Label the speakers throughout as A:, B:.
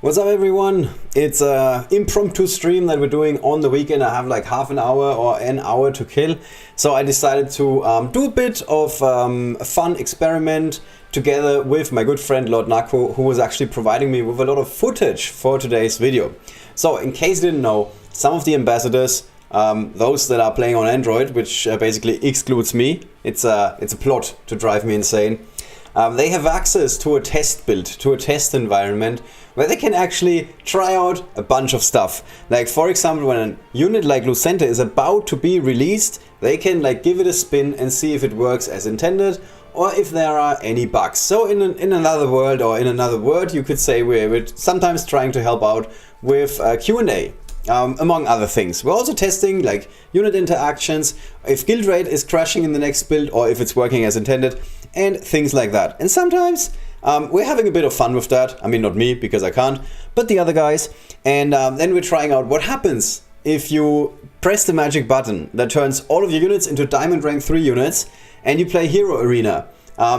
A: What's up everyone? It's an impromptu stream that we're doing on the weekend. I have like half an hour or an hour to kill. So I decided to do a bit of a fun experiment together with my good friend LordNakko, who was actually providing me with a lot of footage for today's video. So in case you didn't know, some of the ambassadors, those that are playing on Android, which basically excludes me, it's a plot to drive me insane. They have access to a test build, to a test environment, where they can actually try out a bunch of stuff. Like for example, when a unit like Lucente is about to be released, they can like give it a spin and see if it works as intended, or if there are any bugs. So in another world, or in another word, you could say we're sometimes trying to help out with Q&A. Among other things. We're also testing like unit interactions, if guild rate is crashing in the next build or if it's working as intended, and things like that. And sometimes we're having a bit of fun with that. I mean, not me, because I can't, but the other guys. And then we're trying out what happens if you press the magic button that turns all of your units into Diamond Rank 3 units and you play Hero Arena.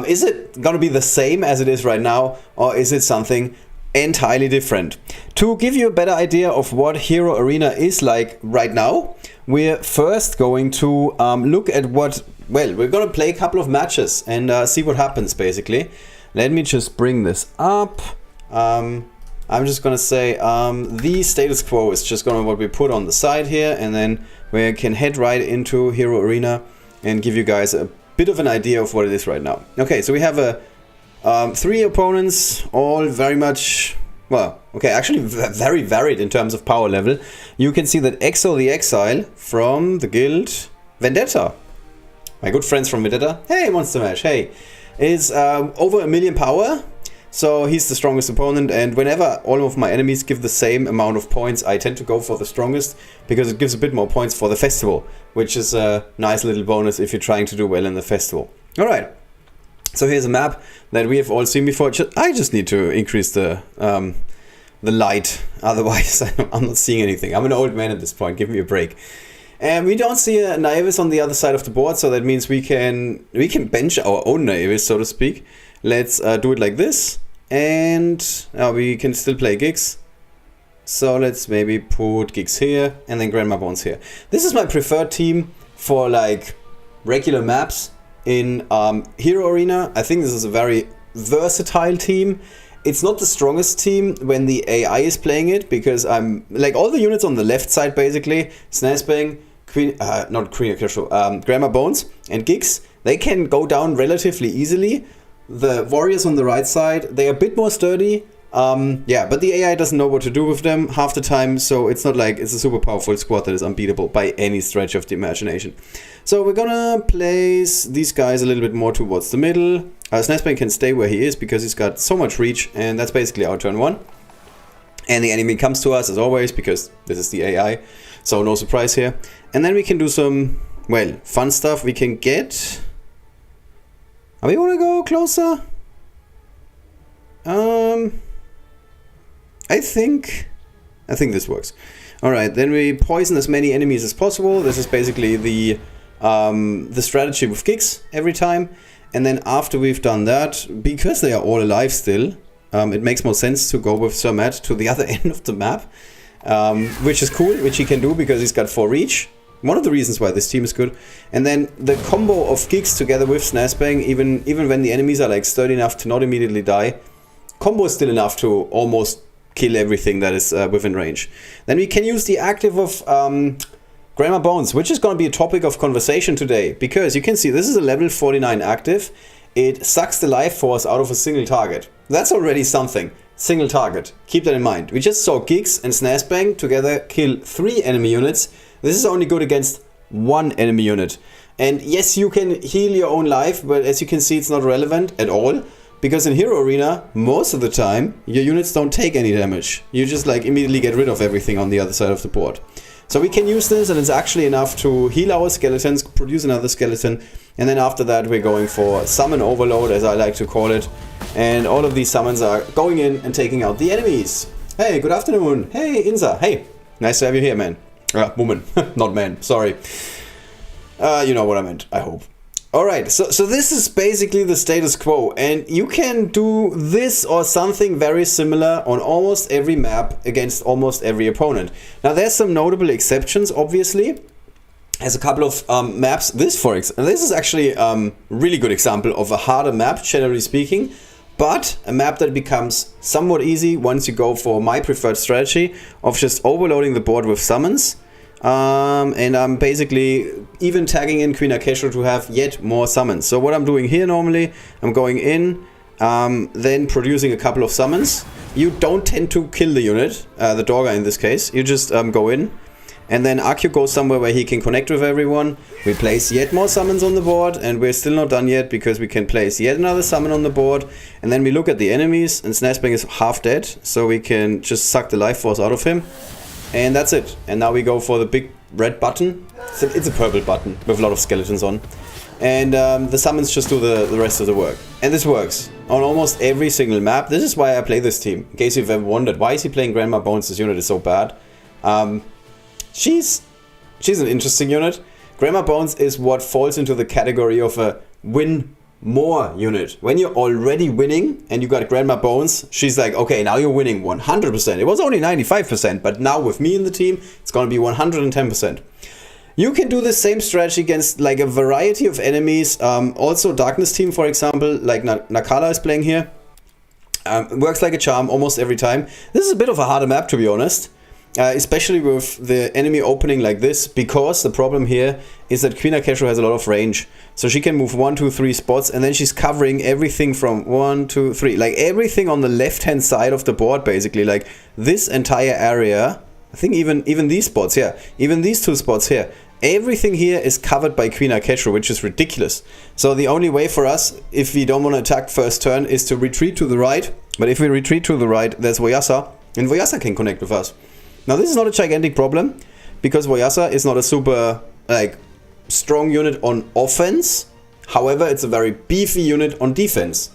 A: Is it gonna be the same as it is right now, or is it something entirely different? To give you a better idea of what Hero Arena is like right now, we're first going to look at what, well, we're gonna play a couple of matches and see what happens basically. Let me just bring this up. I'm just gonna say the status quo is just gonna what we put on the side here, and then we can head right into Hero Arena and give you guys a bit of an idea of what it is right now. Okay, so we have a 3 opponents, all very much, well, okay, actually very varied in terms of power level. You can see that Exo the Exile from the guild Vendetta, my good friends from Vendetta, hey Monster Mash, hey, is over 1 million power. So he's the strongest opponent, and whenever all of my enemies give the same amount of points, I tend to go for the strongest, because it gives a bit more points for the festival, which is a nice little bonus if you're trying to do well in the festival. Alright. So here's a map that we have all seen before. I just need to increase the light, otherwise I'm not seeing anything. I'm an old man at this point, give me a break. And we don't see a Naivis on the other side of the board, so that means we can bench our own Naivis, so to speak. Let's do it like this, and we can still play Gigs. So let's maybe put Gigs here, and then Grandma Bones here. This is my preferred team for like regular maps. In Hero Arena, I think this is a very versatile team. It's not the strongest team when the AI is playing it, because I'm like all the units on the left side basically, Snazzbang, Grandma Bones and Gigs, they can go down relatively easily. The warriors on the right side, they're a bit more sturdy. Yeah, but the AI doesn't know what to do with them half the time, so it's not like it's a super powerful squad that is unbeatable by any stretch of the imagination. So we're gonna place these guys a little bit more towards the middle. Snazzbang can stay where he is because he's got so much reach, and that's basically our turn 1. And the enemy comes to us as always, because this is the AI, so no surprise here. And then we can do some, well, fun stuff. We can get... we wanna go closer? I think this works. Alright, then we poison as many enemies as possible. This is basically the strategy with Gigs every time. And then after we've done that, because they are all alive still, it makes more sense to go with Sir Matt to the other end of the map. Which is cool, which he can do because he's got 4 reach. One of the reasons why this team is good. And then the combo of Gigs together with Snazzbang, even when the enemies are like sturdy enough to not immediately die, combo is still enough to almost kill everything that is within range. Then we can use the active of Grandma Bones, which is going to be a topic of conversation today, because you can see this is a level 49 active. It sucks the life force out of a single target. That's already something. Single target. Keep that in mind. We just saw Gigs and Snazzbang together kill 3 enemy units. This is only good against 1 enemy unit. And yes, you can heal your own life, but as you can see, it's not relevant at all. Because in Hero Arena, most of the time, your units don't take any damage. You just like immediately get rid of everything on the other side of the board. So we can use this, and it's actually enough to heal our skeletons, produce another skeleton, and then after that we're going for Summon Overload, as I like to call it. And all of these summons are going in and taking out the enemies. Hey, good afternoon. Hey, Inza. Hey, nice to have you here, man. Woman, not man, sorry. You know what I meant, I hope. Alright, so this is basically the status quo, and you can do this or something very similar on almost every map against almost every opponent. Now there's some notable exceptions, obviously. There's a couple of maps. This is actually a really good example of a harder map, generally speaking, but a map that becomes somewhat easy once you go for my preferred strategy of just overloading the board with summons. And I'm basically even tagging in Queen Akesho to have yet more summons. So what I'm doing here normally, I'm going in, then producing a couple of summons. You don't tend to kill the unit, the Dorga in this case. You just go in, and then Akio goes somewhere where he can connect with everyone. We place yet more summons on the board, and we're still not done yet because we can place yet another summon on the board. And then we look at the enemies, and Snazzbang is half dead, so we can just suck the life force out of him. And that's it. And now we go for the big red button. It's a purple button with a lot of skeletons on. And the summons just do the rest of the work. And this works on almost every single map. This is why I play this team. In case you've ever wondered, why is he playing Grandma Bones? This unit is so bad. She's an interesting unit. Grandma Bones is what falls into the category of a win more unit. When you're already winning and you got Grandma Bones, she's like, okay, now you're winning 100%. It was only 95%, but now with me in the team, it's going to be 110%. You can do the same strategy against like a variety of enemies. Also Darkness team, for example, like Nakala is playing here. Works like a charm almost every time. This is a bit of a harder map, to be honest. Especially with the enemy opening like this, because the problem here is that Queen Akesho has a lot of range. So she can move 1, 2, 3 spots, and then she's covering everything from 1, 2, 3. Like everything on the left-hand side of the board, basically. Like this entire area. I think even these spots, yeah. Even these 2 spots here. Everything here is covered by Queen Akesho, which is ridiculous. So the only way for us, if we don't want to attack first turn, is to retreat to the right. But if we retreat to the right, there's Voyasa, and Voyasa can connect with us. Now this is not a gigantic problem, because Voyasa is not a super like strong unit on offense. However, it's a very beefy unit on defense.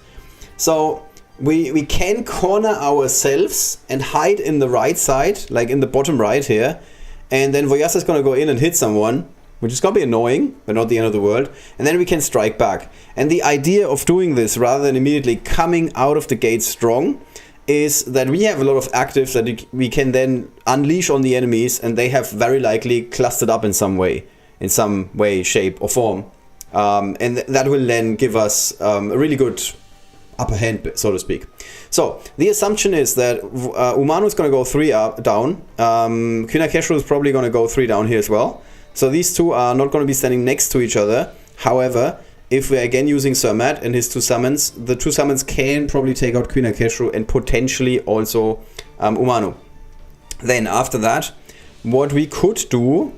A: So we can corner ourselves and hide in the right side, like in the bottom right here. And then Voyasa is going to go in and hit someone, which is going to be annoying, but not the end of the world. And then we can strike back. And the idea of doing this rather than immediately coming out of the gate strong is that we have a lot of actives that we can then unleash on the enemies, and they have very likely clustered up in some way, shape, or form. And that will then give us a really good upper hand, so to speak. So the assumption is that Umano is going to go 3 down. Queen Akesho is probably going to go 3 down here as well. So these two are not going to be standing next to each other. However, if we're again using Sir Matt and his 2 summons, the 2 summons can probably take out Queen Akesho and potentially also Umano. Then after that, what we could do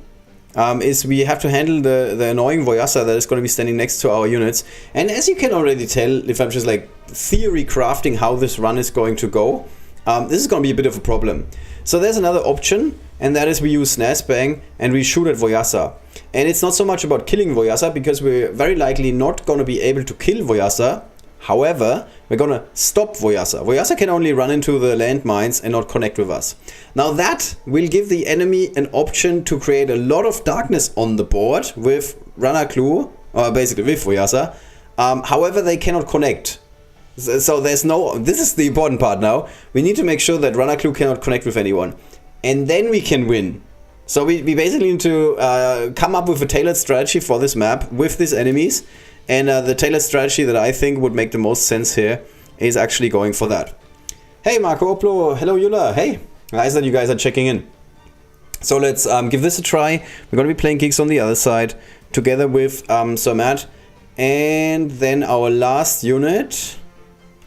A: is we have to handle the annoying Voyasa that is going to be standing next to our units. And as you can already tell, if I'm just like theory crafting how this run is going to go, this is going to be a bit of a problem. So there's another option, and that is we use Snazzbang and we shoot at Voyasa. And it's not so much about killing Voyasa, because we're very likely not going to be able to kill Voyasa. However, we're going to stop Voyasa. Voyasa can only run into the landmines and not connect with us. Now that will give the enemy an option to create a lot of darkness on the board with LordNakko, or basically with Voyasa. However, they cannot connect. So there's no... This is the important part now. We need to make sure that LordNakko cannot connect with anyone. And then we can win. So we basically need to come up with a tailored strategy for this map with these enemies. And the tailored strategy that I think would make the most sense here is actually going for that. Hey Marco Oplo, hello Yula, hey. Nice that you guys are checking in. So let's give this a try. We're going to be playing Geeks on the other side together with Sir Matt. And then our last unit.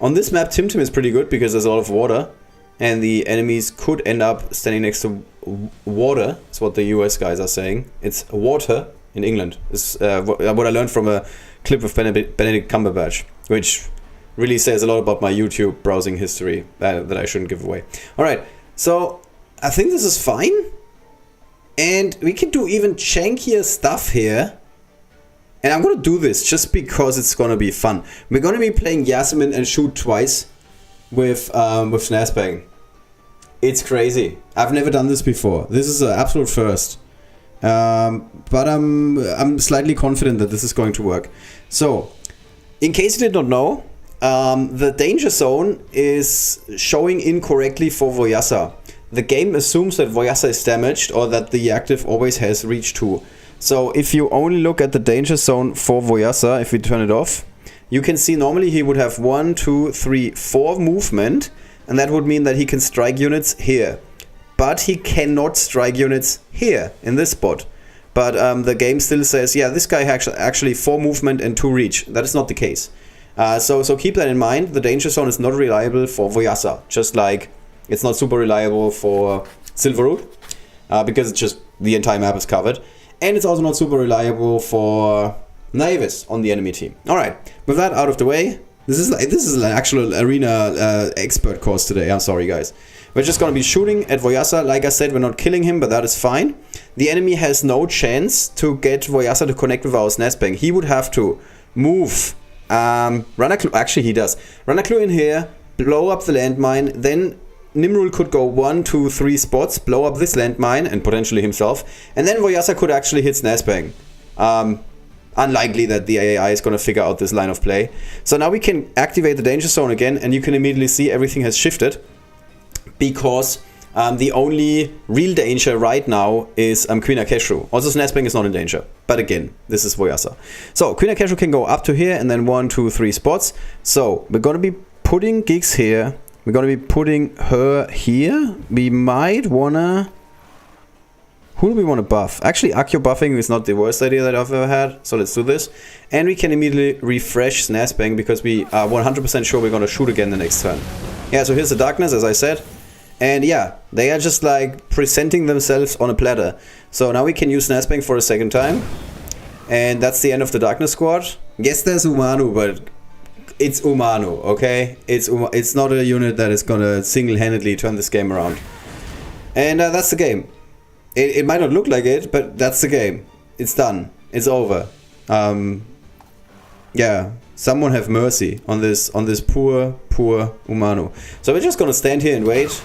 A: On this map, Tim is pretty good because there's a lot of water. And the enemies could end up standing next to water. That's what the US guys are saying. It's water in England. It's what I learned from a clip of Benedict Cumberbatch, which really says a lot about my YouTube browsing history that I shouldn't give away. Alright, so I think this is fine. And we can do even jankier stuff here. And I'm going to do this just because it's going to be fun. We're going to be playing Yasmin and shoot twice with Snazzbang. It's crazy. I've never done this before. This is an absolute first. But I'm slightly confident that this is going to work. So, in case you did not know, the danger zone is showing incorrectly for Voyasa. The game assumes that Voyasa is damaged or that the active always has reach 2. So if you only look at the danger zone for Voyasa, if we turn it off, you can see normally he would have 1, 2, 3, 4 movement, and that would mean that he can strike units here. But he cannot strike units here, in this spot. But the game still says, yeah, this guy has actually 4 movement and 2 reach. That is not the case. So keep that in mind. The danger zone is not reliable for Voyasa, just like it's not super reliable for Silverroot, because it's just the entire map is covered. And it's also not super reliable for Naivis on the enemy team. Alright, with that out of the way, this is an actual arena expert course today. I'm sorry, guys. We're just gonna be shooting at Voyasa. Like I said, we're not killing him, but that is fine. The enemy has no chance to get Voyasa to connect with our Snazzbang. He would have to move. Run a clue. Actually, he does. Run a clue in here, blow up the landmine, then Nimrul could go 1, 2, 3 spots, blow up this landmine, and potentially himself, and then Voyasa could actually hit Snazzbang. Unlikely that the AI is going to figure out this line of play. So now we can activate the danger zone again, and you can immediately see everything has shifted, because the only real danger right now is Queen Akeshru. Also, Snazzbang is not in danger, but again, this is Voyasa. So Queen Akeshru can go up to here, and then 1, 2, 3 spots. So we're going to be putting Gigs here. We're going to be putting her here. We might wanna... Who do we want to buff? Actually, Accio buffing is not the worst idea that I've ever had. So let's do this. And we can immediately refresh Snazzbang because we are 100% sure we're going to shoot again the next turn. Yeah, so here's the darkness, as I said. And yeah, they are just like presenting themselves on a platter. So now we can use Snazzbang for a second time. And that's the end of the darkness squad. Yes, there's Umanu, but... it's Umanu, okay? It's not a unit that is gonna single-handedly turn this game around. And that's the game. It might not look like it, but that's the game. It's done. It's over. Yeah, someone have mercy on this poor Umanu. So we're just gonna stand here and wait.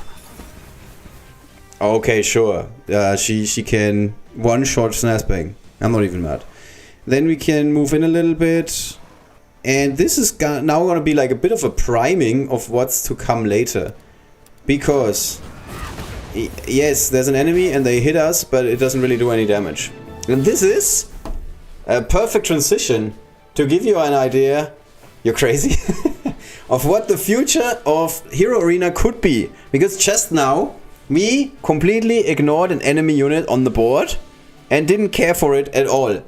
A: Okay, sure. She can one-shot Snazzbang. I'm not even mad. Then we can move in a little bit. And this is now going to be like a bit of a priming of what's to come later. Because, yes, there's an enemy and they hit us, but it doesn't really do any damage. And this is a perfect transition to give you an idea, you're crazy, of what the future of Hero Arena could be. Because just now, we completely ignored an enemy unit on the board and didn't care for it at all.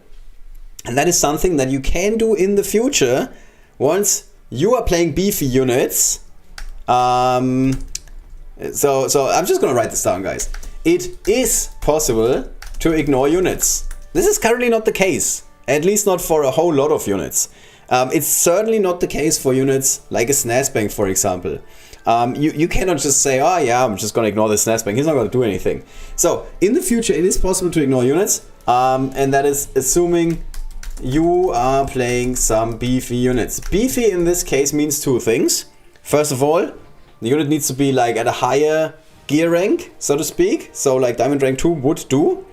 A: And that is something that you can do in the future once you are playing beefy units. So I'm just gonna write this down, guys. It is possible to ignore units. This is currently not the case, at least not for a whole lot of units. It's certainly not the case for units like a Snazzbang, for example. You cannot just say, oh yeah, I'm just gonna ignore the Snazzbang. He's not gonna do anything. So in the future, it is possible to ignore units, and that is assuming you are playing some beefy units. Beefy in this case means 2 things. First of all, the unit needs to be like at a higher gear rank, so to speak. So like Diamond rank 2 would do.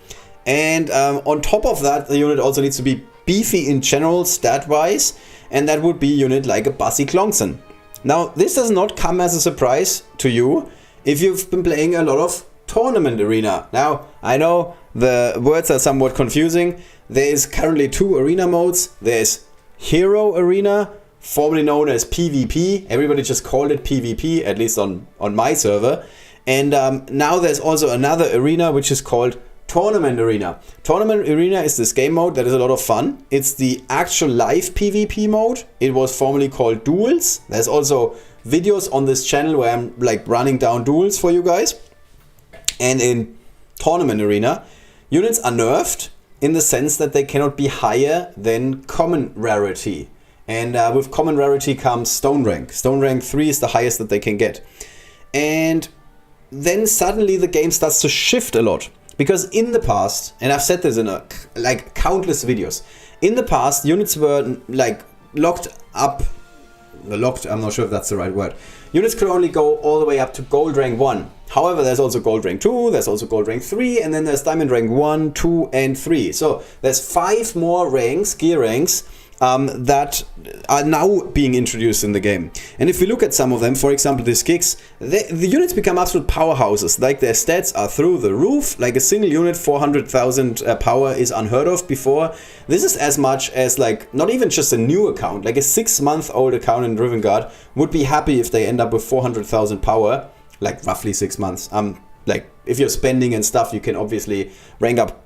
A: And on top of that, the unit also needs to be beefy in general, stat-wise. And that would be a unit like a Bassi Klongson. Now, this does not come as a surprise to you if you've been playing a lot of Tournament Arena. Now, I know the words are somewhat confusing. There is currently 2 arena modes. There's Hero Arena, formerly known as PvP. Everybody just called it PvP, at least on my server. And now there's also another arena which is called Tournament Arena. Tournament Arena is this game mode that is a lot of fun. It's the actual live PvP mode. It was formerly called Duels. There's also videos on this channel where I'm like running down duels for you guys. And in Tournament Arena, units are nerfed in the sense that they cannot be higher than common rarity. And with common rarity comes stone rank. Stone rank 3 is the highest that they can get. And then suddenly the game starts to shift a lot. Because in the past, and I've said this in like countless videos, in the past units were like locked up locked, I'm not sure if that's the right word. Units could only go all the way up to gold rank 1. However, there's also gold rank 2, there's also gold rank 3, and then there's diamond rank 1, 2, and 3. So there's 5 more ranks, gear ranks, that are now being introduced in the game. And if we look at some of them, for example this Gix, the units become absolute powerhouses. Like their stats are through the roof. Like a single unit 400,000 power is unheard of before. This is as much as like not even just a new account, like a 6-month-old account in Rivengard would be happy if they end up with 400,000 power, like roughly 6 months. Like if you're spending and stuff, you can obviously rank up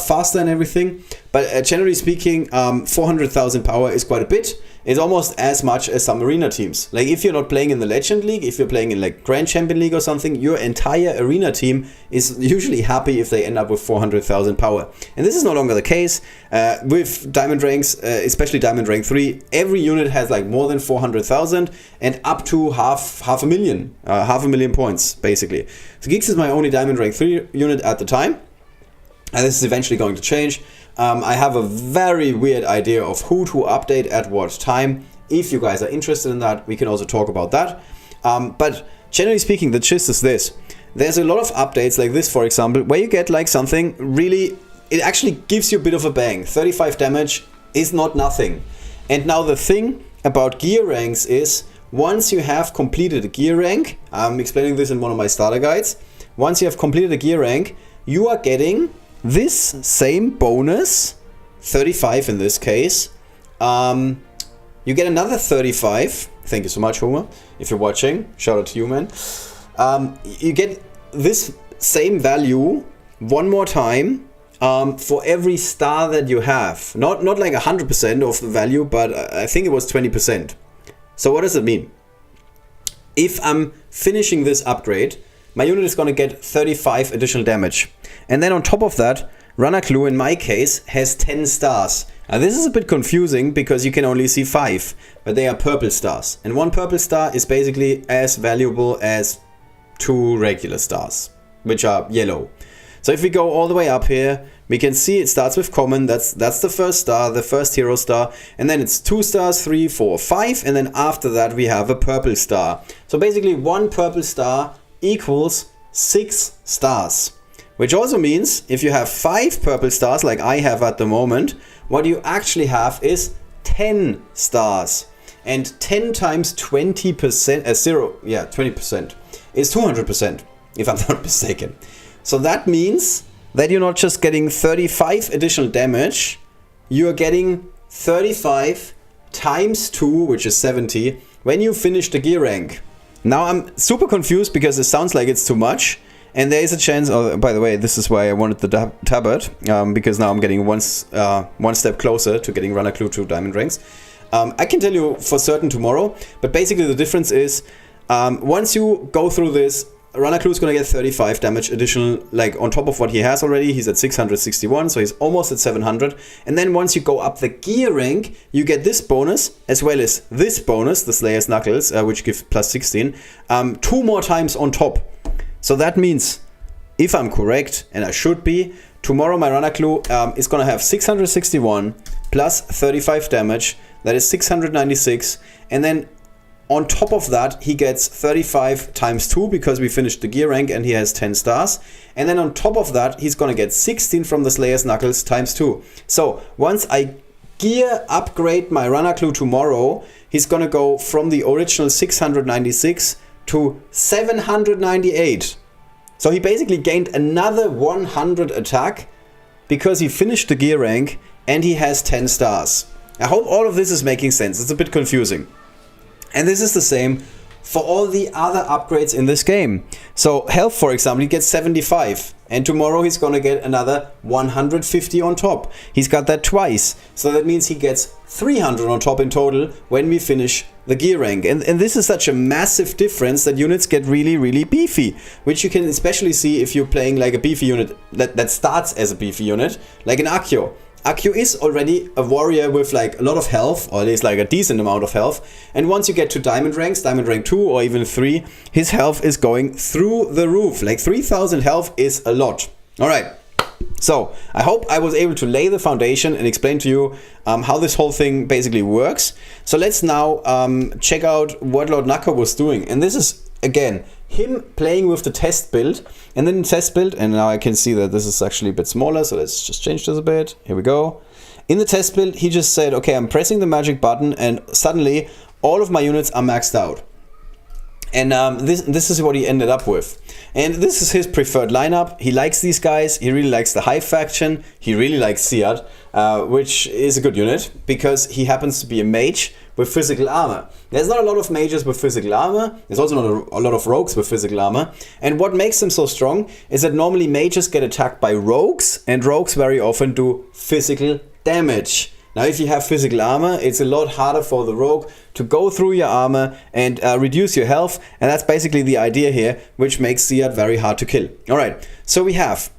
A: faster and everything, but generally speaking, 400,000 power is quite a bit. It's almost as much as some arena teams. Like if you're not playing in the Legend League, if you're playing in like Grand Champion League or something, your entire arena team is usually happy if they end up with 400,000 power. And this is no longer the case with diamond ranks, especially diamond rank 3. Every unit has like more than 400,000 and up to half a million points basically. So Gix is my only diamond rank 3 unit at the time. And this is eventually going to change. I have a very weird idea of who to update at what time. If you guys are interested in that, we can also talk about that. But generally speaking, the gist is this. There's a lot of updates like this, for example, where you get like something really, it actually gives you a bit of a bang. 35 damage is not nothing. And now the thing about gear ranks is, once you have completed a gear rank, I'm explaining this in one of my starter guides. Once you have completed a gear rank, you are getting this same bonus, 35 in this case. You get another 35. Thank you so much, Homer. If you're watching, shout out to you, man. You get this same value one more time for every star that you have. Not like 100% of the value, but I think it was 20%. So what does it mean? If I'm finishing this upgrade, my unit is going to get 35 additional damage. And then on top of that, LordNakko in my case has 10 stars. Now this is a bit confusing because you can only see 5, but they are purple stars. And 1 purple star is basically as valuable as 2 regular stars, which are yellow. So if we go all the way up here, we can see it starts with common. That's the first star, the first hero star. And then it's 2 stars, 3, 4, 5. And then after that we have a purple star. So basically 1 purple star equals 6 stars. Which also means if you have 5 purple stars like I have at the moment, what you actually have is 10 stars. And 10 times 20%, 20% is 200%, if I'm not mistaken. So that means that you're not just getting 35 additional damage, you're getting 35 times 2, which is 70, when you finish the gear rank. Now I'm super confused because it sounds like it's too much. And there is a chance, oh, by the way, this is why I wanted the tabard, because now I'm getting one step closer to getting LordNakko to diamond ranks. I can tell you for certain tomorrow, but basically the difference is, once you go through this, LordNakko is going to get 35 damage additional, like on top of what he has already. He's at 661, so he's almost at 700. And then once you go up the gear rank, you get this bonus, as well as this bonus, the Slayer's Knuckles, which gives plus 16, 2 more times on top. So that means, if I'm correct, and I should be, tomorrow my LordNakko is going to have 661 plus 35 damage. That is 696. And then on top of that, he gets 35 times 2 because we finished the gear rank and he has 10 stars. And then on top of that, he's going to get 16 from the Slayer's Knuckles times 2. So once I gear upgrade my LordNakko tomorrow, he's going to go from the original 696 to 798. So he basically gained another 100 attack because he finished the gear rank and he has 10 stars. I hope all of this is making sense. It's a bit confusing. And this is the same for all the other upgrades in this game. So health, for example, he gets 75. And tomorrow he's going to get another 150 on top. He's got that twice. So that means he gets 300 on top in total when we finish the gear rank. And this is such a massive difference that units get really, really beefy. Which you can especially see if you're playing like a beefy unit that starts as a beefy unit. Like an Accio. Accio is already a warrior with like a lot of health, or at least like a decent amount of health. And once you get to diamond ranks, diamond rank 2 or even 3, his health is going through the roof. Like 3000 health is a lot. Alright, So I hope I was able to lay the foundation and explain to you how this whole thing basically works. So let's now check out what LordNakko was doing. And this is, again, him playing with the test build. And then test build, and now I can see that this is actually a bit smaller. So let's just change this a bit. Here we go. In the test build, he just said, okay, I'm pressing the magic button and suddenly all of my units are maxed out. And this is what he ended up with. And this is his preferred lineup. He likes these guys. He really likes the Hive faction. He really likes Siad, which is a good unit because he happens to be a mage with physical armor. There's not a lot of mages with physical armor. There's also not a lot of rogues with physical armor. And what makes them so strong is that normally mages get attacked by rogues, and rogues very often do physical damage. Now, if you have physical armor, it's a lot harder for the rogue to go through your armor and reduce your health. And that's basically the idea here, which makes Siad very hard to kill. All right, so we have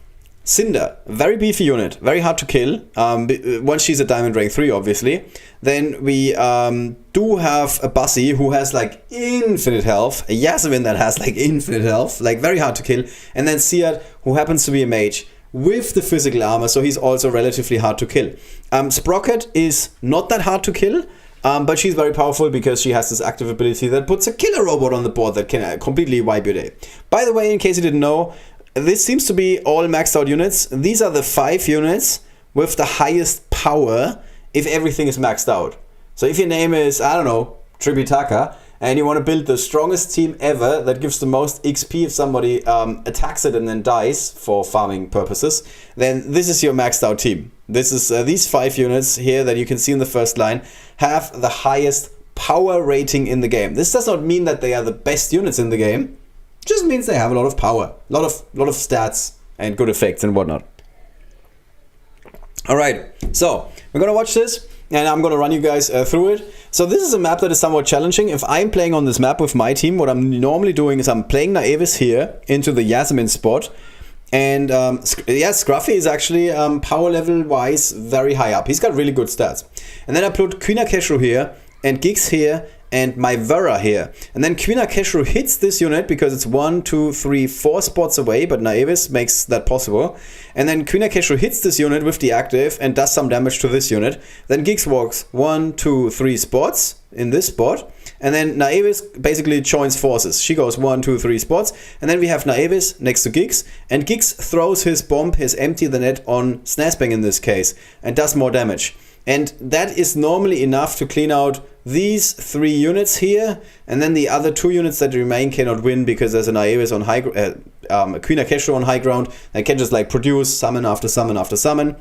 A: Cinder, very beefy unit, very hard to kill. Once she's a Diamond Rank 3, obviously. Then we do have a Bussy who has like infinite health. A Yasmin that has like infinite health, like very hard to kill. And then Siad, who happens to be a mage with the physical armor, so he's also relatively hard to kill. Sprocket is not that hard to kill, but she's very powerful because she has this active ability that puts a killer robot on the board that can completely wipe your day. By the way, in case you didn't know, this seems to be all maxed out units. These are the 5 units with the highest power if everything is maxed out. So if your name is, I don't know, Tributaka, and you want to build the strongest team ever that gives the most XP if somebody attacks it and then dies for farming purposes, then this is your maxed out team. This is these 5 units here that you can see in the first line have the highest power rating in the game. This does not mean that they are the best units in the game. It just means they have a lot of power, a lot of stats and good effects and whatnot. All right, so we're gonna watch this. And I'm going to run you guys through it. So this is a map that is somewhat challenging. If I'm playing on this map with my team, what I'm normally doing is I'm playing Naevis here into the Yasmin spot. And yeah, Scruffy is actually power level wise very high up. He's got really good stats. And then I put Queen Akeshru here and Giggs here and my Vera here. And then Queen Akeshru hits this unit because it's 1, 2, 3, 4 spots away, but Naevis makes that possible. And then Queen Akeshru hits this unit with the active and does some damage to this unit. Then Giggs walks 1, 2, 3 spots in this spot. And then Naevis basically joins forces. She goes 1, 2, 3 spots. And then we have Naevis next to Giggs. And Giggs throws his bomb, his empty the net on Snazzbang in this case, and does more damage. And that is normally enough to clean out these 3 units here, and then the other 2 units that remain cannot win because there's an Naevis on high, Queen Akeshru on high ground. I can just like produce summon after summon after summon,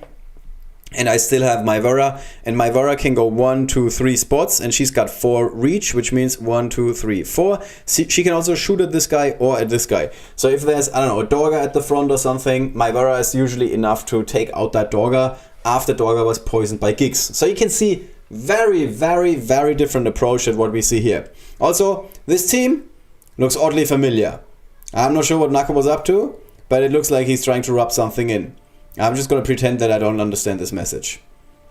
A: and I still have my Vera, and my Vera can go 1, 2, 3 spots, and she's got 4 reach, which means 1, 2, 3, 4. She can also shoot at this guy or at this guy. So if there's, I don't know, a Dorga at the front or something, my Vera is usually enough to take out that Dorga after Dorga was poisoned by Giggs. So you can see very, very, very different approach at what we see here. Also, this team looks oddly familiar. I'm not sure what Nakko was up to, but it looks like he's trying to rub something in. I'm just going to pretend that I don't understand this message.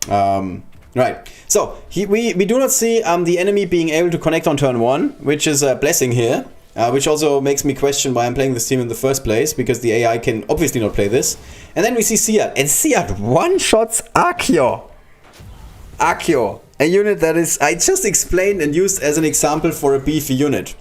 A: Right, so we do not see the enemy being able to connect on turn 1, which is a blessing here. Which also makes me question why I'm playing this team in the first place, because the AI can obviously not play this. And then we see Siad, and Siad one-shots Akio. Akio, a unit that is, I just explained and used as an example for a beefy unit.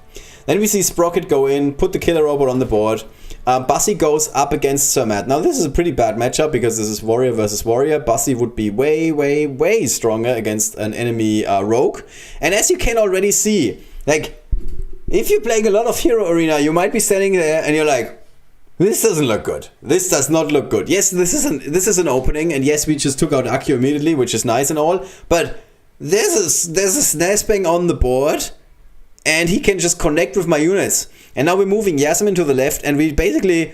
A: Then we see Sprocket go in, put the killer robot on the board. Bussy goes up against Zermatt. Now this is a pretty bad matchup because this is warrior versus warrior. Bussy would be way, way, way stronger against an enemy rogue. And as you can already see, like, if you're playing a lot of Hero Arena, you might be standing there and you're like, this doesn't look good. This does not look good. Yes, this is an opening, and yes, we just took out Akio immediately, which is nice and all, but there's a Snazzbang on the board, and he can just connect with my units. And now we're moving Yasmin to the left, and we basically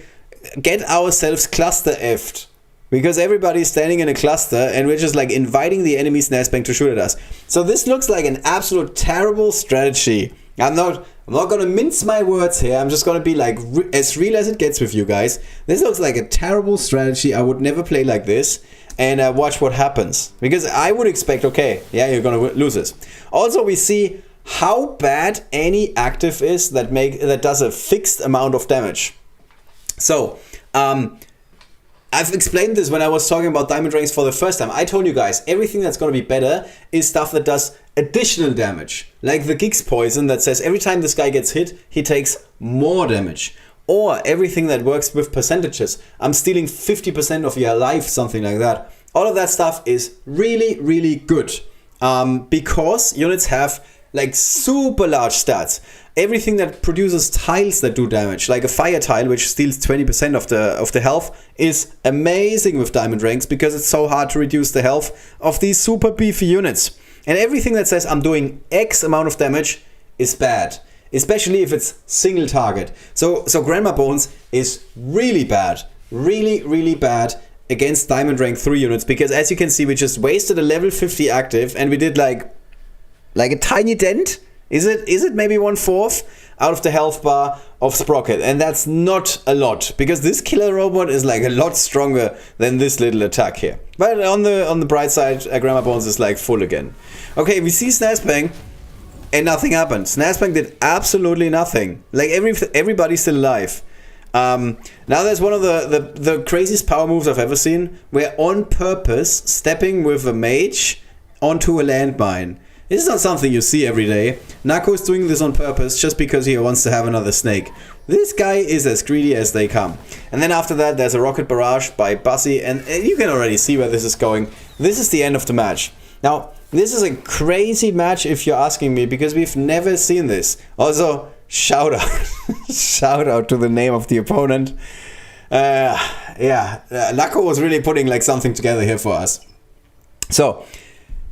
A: get ourselves cluster F'd. Because everybody's standing in a cluster, and we're just like inviting the enemy Snazzbang to shoot at us. So this looks like an absolute terrible strategy. I'm not going to mince my words here. I'm just going to be like as real as it gets with you guys. This looks like a terrible strategy. I would never play like this. And watch what happens. Because I would expect, okay, yeah, you're going to lose this. Also, we see how bad any active is that does a fixed amount of damage. So, I've explained this when I was talking about diamond ranks for the first time. I told you guys, everything that's going to be better is stuff that does additional damage. Like the Gig's poison that says every time this guy gets hit, he takes more damage. Or everything that works with percentages. I'm stealing 50% of your life, something like that. All of that stuff is really, really good. Because units have like super large stats. Everything that produces tiles that do damage, like a fire tile which steals 20% of the health, is amazing with diamond ranks because it's so hard to reduce the health of these super beefy units. And everything that says I'm doing X amount of damage is bad, especially if it's single target. So Grandma Bones is really bad, really bad against diamond rank 3 units, because as you can see, we just wasted a level 50 active and we did like a tiny dent. Is it maybe 1/4 out of the health bar of Sprocket? And that's not a lot, because this killer robot is like a lot stronger than this little attack here. But on the bright side, Grandma Bones is like full again. Okay, we see Snazzbang and nothing happened. Snazzbang did absolutely nothing. Like everybody's still alive. Now there's one of the craziest power moves I've ever seen, where on purpose stepping with a mage onto a landmine. This is not something you see every day. Nakko is doing this on purpose just because he wants to have another snake. This guy is as greedy as they come. And then after that there's a rocket barrage by Bussy, and you can already see where this is going. This is the end of the match. Now, this is a crazy match if you're asking me, because we've never seen this. Also, shout out. Shout out to the name of the opponent. Nakko was really putting like something together here for us. So,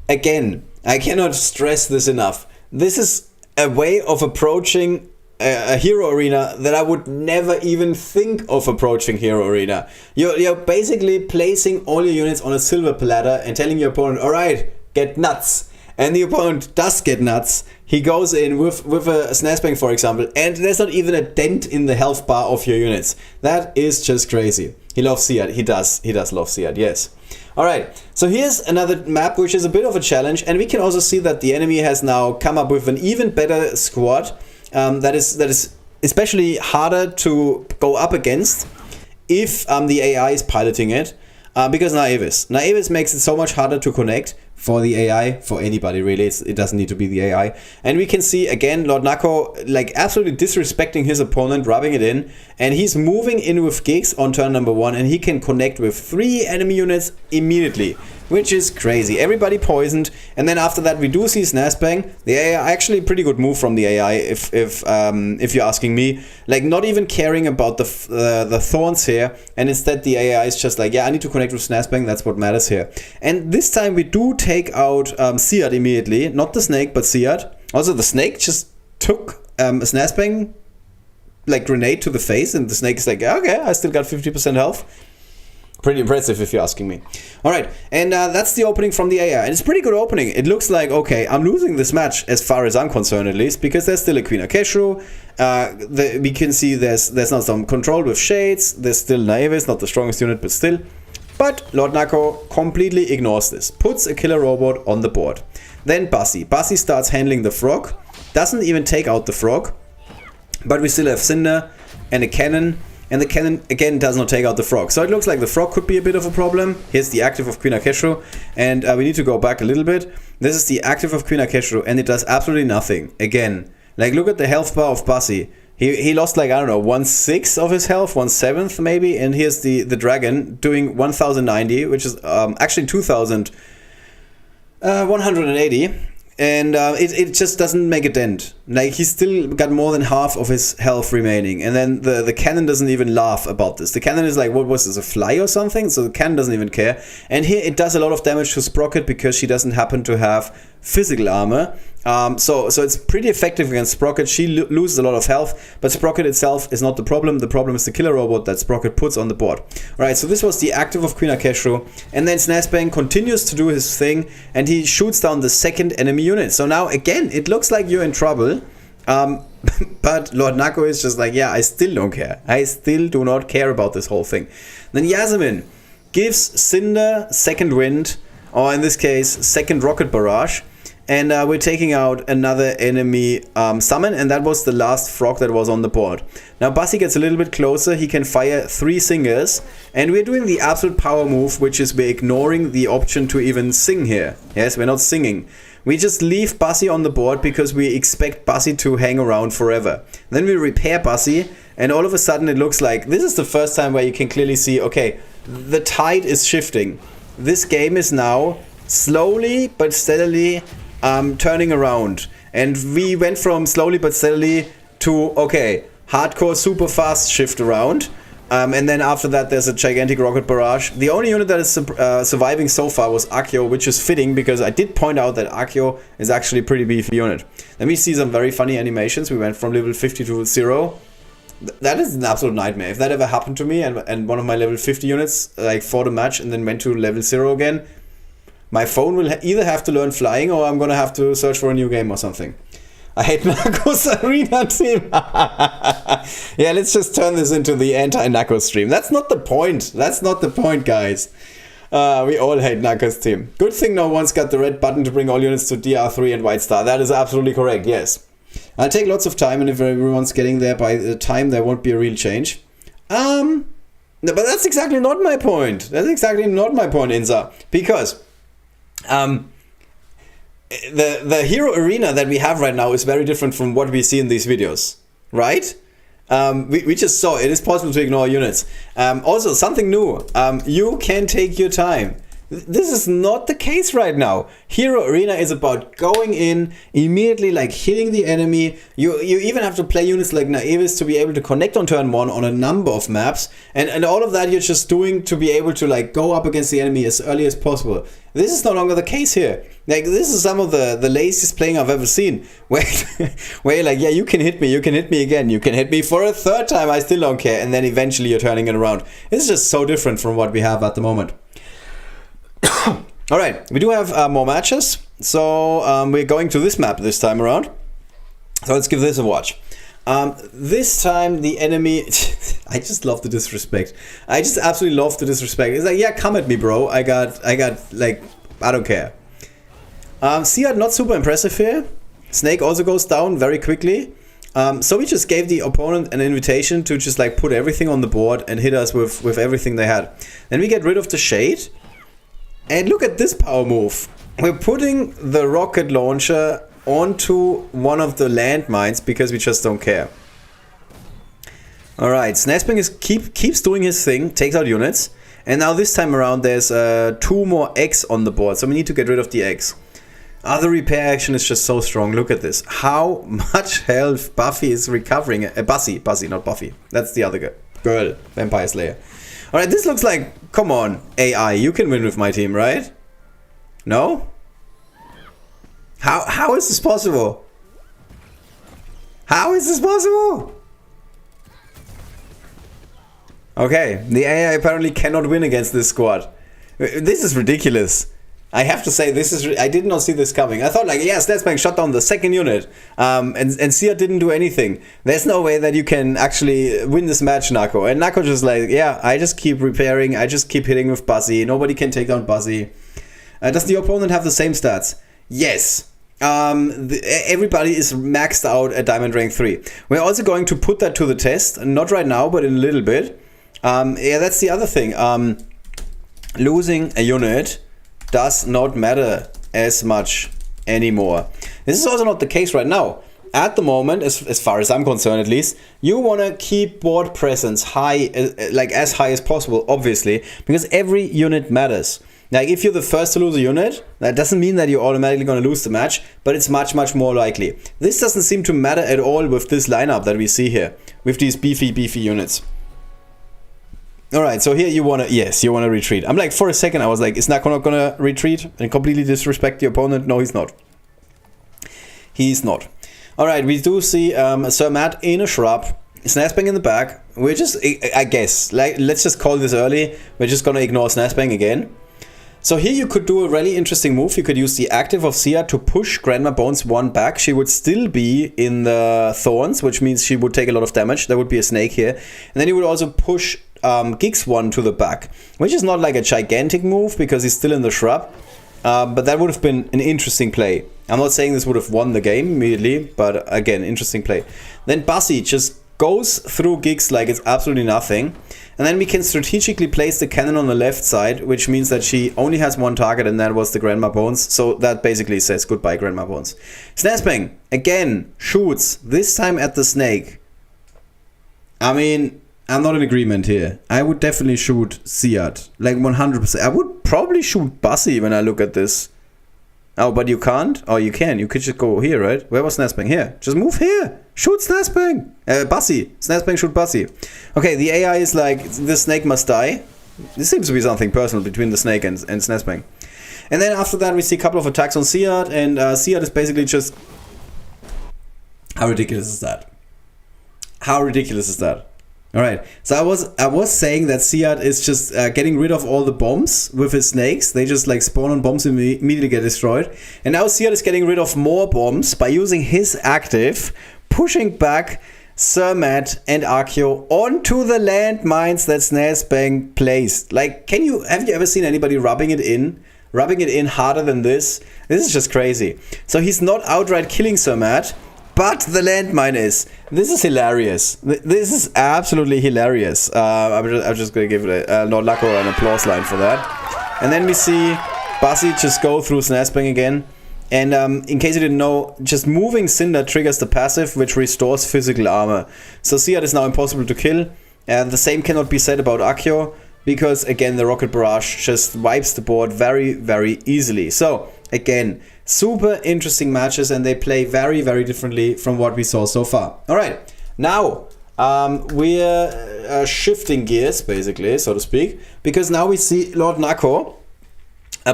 A: again, I cannot stress this enough. This is a way of approaching a hero arena that I would never even think of approaching hero arena. You're basically placing all your units on a silver platter and telling your opponent, alright, get nuts. And the opponent does get nuts. He goes in with a Snazzbang, for example, and there's not even a dent in the health bar of your units. That is just crazy. He loves Seat. He does love Seat, yes. Alright, so here's another map which is a bit of a challenge, and we can also see that the enemy has now come up with an even better squad that is especially harder to go up against if the AI is piloting it, because Naivis makes it so much harder to connect for the AI, for anybody really. It doesn't need to be the AI. And we can see again LordNakko like absolutely disrespecting his opponent, rubbing it in, and he's moving in with Gigs on turn number 1, and he can connect with 3 enemy units immediately, which is crazy. Everybody poisoned, and then after that we do see Snazzbang. The AI, actually a pretty good move from the AI if you're asking me. Like not even caring about the thorns here, and instead the AI is just like, yeah, I need to connect with Snazzbang, that's what matters here. And this time we do take out Seat immediately, not the snake but Seat. Also the snake just took a Snazzbang like grenade to the face, and the snake is like, okay, I still got 50% health. Pretty impressive if you're asking me. Alright, and that's the opening from the AI. And it's a pretty good opening. It looks like, okay, I'm losing this match as far as I'm concerned at least, because there's still a Queen Akeshu. We can see there's not some control with Shades. There's still Naivis, not the strongest unit, but still. But LordNakko completely ignores this. Puts a killer robot on the board. Then Bussy. Bussy starts handling the frog. Doesn't even take out the frog. But we still have Cinder and a cannon. And the cannon again does not take out the frog. So it looks like the frog could be a bit of a problem. Here's the active of Queen Akeshu. And we need to go back a little bit. This is the active of Queen Akeshu, and it does absolutely nothing. Again, like look at the health bar of Bussy. He lost like, I don't know, 1/6 of his health, 1/7 maybe. And here's the dragon doing 1090, which is actually 2180. And it just doesn't make a dent. Like he's still got more than half of his health remaining. And then the cannon doesn't even laugh about this. The cannon is like, what was this, a fly or something? So the cannon doesn't even care. And here it does a lot of damage to Sprocket because she doesn't happen to have physical armor. So it's pretty effective against Sprocket. She loses a lot of health, but Sprocket itself is not the problem. The problem is the killer robot that Sprocket puts on the board. Alright, so this was the active of Queen Akeshu, and then Snazzbang continues to do his thing, and he shoots down the second enemy unit. So now again, it looks like you're in trouble, but LordNakko is just like, yeah, I still don't care. I still do not care about this whole thing. Then Yasmin gives Cinder second wind, or in this case, second rocket barrage. and we're taking out another enemy summon, and that was the last frog that was on the board. Now Bassi gets a little bit closer, he can fire 3 singers, and we're doing the absolute power move, which is we're ignoring the option to even sing here. Yes, we're not singing. We just leave Bassi on the board because we expect Bassi to hang around forever. Then we repair Bassi, and all of a sudden it looks like this is the first time where you can clearly see, okay, the tide is shifting. This game is now slowly but steadily turning around, and we went from slowly but steadily to, okay, hardcore super fast shift around, and then after that there's a gigantic rocket barrage. The only unit that is surviving so far was Accio, which is fitting because I did point out that Accio is actually a pretty beefy unit. Then we see some very funny animations. We went from level 50 to 0. That is an absolute nightmare. If that ever happened to me and one of my level 50 units like fought a match and then went to level 0 again, my phone will either have to learn flying or I'm gonna have to search for a new game or something. I hate Nakko's arena team. Yeah, let's just turn this into the anti-Nakko stream. That's not the point. That's not the point, guys. We all hate Nakko's team. Good thing no one's got the red button to bring all units to DR3 and White Star. That is absolutely correct, yes. I'll take lots of time, and if everyone's getting there by the time, there won't be a real change. No, but that's exactly not my point. That's exactly not my point, Inza. Because the hero arena that we have right now is very different from what we see in these videos, right? We just saw it is possible to ignore units. Also, something new. You can take your time. This is not the case right now. Hero Arena is about going in, immediately like hitting the enemy. You even have to play units like Naivis to be able to connect on turn 1 on a number of maps. And all of that you're just doing to be able to like go up against the enemy as early as possible. This is no longer the case here. Like, this is some of the laziest playing I've ever seen. Where you're like, yeah, you can hit me again, you can hit me for a 3rd time, I still don't care. And then eventually you're turning it around. It's just so different from what we have at the moment. Alright, we do have more matches, so we're going to this map this time around. So let's give this a watch. This time the enemy... I just love the disrespect. I just absolutely love the disrespect. It's like, yeah, come at me, bro. I got like, I don't care. Seat not super impressive here. Snake also goes down very quickly. So we just gave the opponent an invitation to just like put everything on the board and hit us with everything they had. Then we get rid of the shade. And look at this power move. We're putting the rocket launcher onto one of the landmines because we just don't care. Alright, Snazzbang keeps doing his thing, takes out units. And now this time around there's 2 more eggs on the board, so we need to get rid of the eggs. The repair action is just so strong. Look at this. How much health Buffy is recovering. Bassi, not Buffy. That's the other girl, Vampire Slayer. Alright, this looks like, come on, AI, you can win with my team, right? No? How is this possible? How is this possible? Okay, the AI apparently cannot win against this squad. This is ridiculous. I have to say, this is... I did not see this coming. I thought, like, yeah, Snazzbang shot down the 2nd unit. And Sia didn't do anything. There's no way that you can actually win this match, Nakko. And Nakko just like, yeah, I just keep repairing. I just keep hitting with Bassi. Nobody can take down Bassi. Does the opponent have the same stats? Yes. Everybody is maxed out at Diamond Rank 3. We're also going to put that to the test. Not right now, but in a little bit. Yeah, that's the other thing. Losing a unit does not matter as much anymore. This is also not the case right now. At the moment, as far as I'm concerned at least, you want to keep board presence high, like as high as possible, obviously, because every unit matters. Like, if you're the first to lose a unit, that doesn't mean that you're automatically going to lose the match, but it's much, much more likely. This doesn't seem to matter at all with this lineup that we see here, with these beefy units. Alright, so here you wanna, yes, you wanna retreat. I'm like, for a second I was like, is Nakko not gonna retreat and completely disrespect the opponent? No, he's not. He's not. Alright, we do see Sir Matt in a shrub, Snazzbang in the back. We're just, I guess, like, let's just call this early. We're just gonna ignore Snazzbang again. So here you could do a really interesting move. You could use the active of Sia to push Grandma Bones 1 back. She would still be in the thorns, which means she would take a lot of damage. There would be a snake here. And then you would also push Giggs 1 to the back, which is not like a gigantic move because he's still in the shrub. But that would have been an interesting play. I'm not saying this would have won the game immediately, but again, interesting play. Then Bassi just goes through Giggs like it's absolutely nothing. And then we can strategically place the cannon on the left side, which means that she only has one target, and that was the Grandma Bones. So that basically says goodbye, Grandma Bones. Snazzbang, again, shoots, this time at the snake. I mean, I'm not in agreement here. I would definitely shoot Siad, like 100%. I would probably shoot Bassi when I look at this. Oh, but you can't? Oh, you can. You could just go here, right? Where was Snazzbang? Here. Just move here. Shoot Snazzbang. Bassi. Snazzbang shoot Bassi. Okay, the AI is like, the snake must die. This seems to be something personal between the snake and Snazzbang. And then after that, we see a couple of attacks on Siad, and Siad is basically just... How ridiculous is that? How ridiculous is that? Alright, so I was saying that Siad is just getting rid of all the bombs with his snakes. They just like spawn on bombs and immediately get destroyed. And now Siad is getting rid of more bombs by using his active, pushing back Sir Matt and Archeo onto the landmines that Snazzbang placed. Like, have you ever seen anybody rubbing it in harder than this? This is just crazy. So he's not outright killing Sir Matt, but the landmine is. This is hilarious. This is absolutely hilarious. I'm just going to give LordNakko an applause line for that. And then we see Bassi just go through Snazzbang again. And in case you didn't know, just moving Cinder triggers the passive, which restores physical armor. So Siad is now impossible to kill. The same cannot be said about Archeo, because again, the Rocket Barrage just wipes the board very, very easily. So again, super interesting matches, and they play very, very differently from what we saw so far. Alright, now we're shifting gears, basically, so to speak, because now we see LordNakko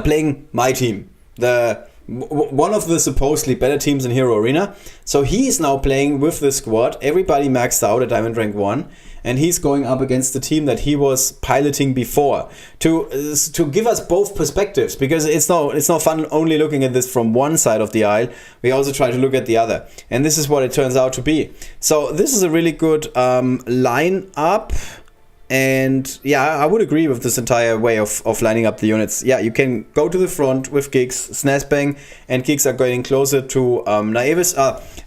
A: playing my team, one of the supposedly better teams in Hero Arena. So he is now playing with the squad, everybody maxed out at Diamond Rank 1, and he's going up against the team that he was piloting before, to give us both perspectives, because it's not fun only looking at this from one side of the aisle. We also try to look at the other, and this is what it turns out to be. So this is a really good line-up. And yeah, I would agree with this entire way of lining up the units. Yeah, you can go to the front with Giggs, Snazzbang, and Giggs are getting closer to Naevis.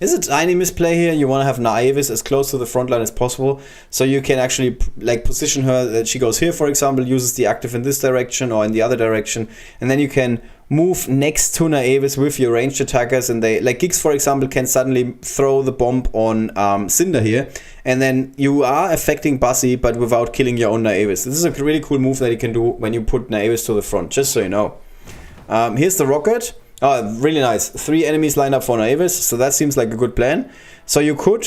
A: Is a tiny misplay here. You want to have Naevis as close to the front line as possible, so you can actually like position her that she goes here, for example, uses the active in this direction or in the other direction, and then you can move next to Naevis with your ranged attackers, and they, like Giggs for example, can suddenly throw the bomb on Cinder here, and then you are affecting Bassi but without killing your own Naevis. This is a really cool move that you can do when you put Naevis to the front, just so you know. Here's the rocket. Oh, really nice. 3 enemies lined up for Naevis, so that seems like a good plan. So you could,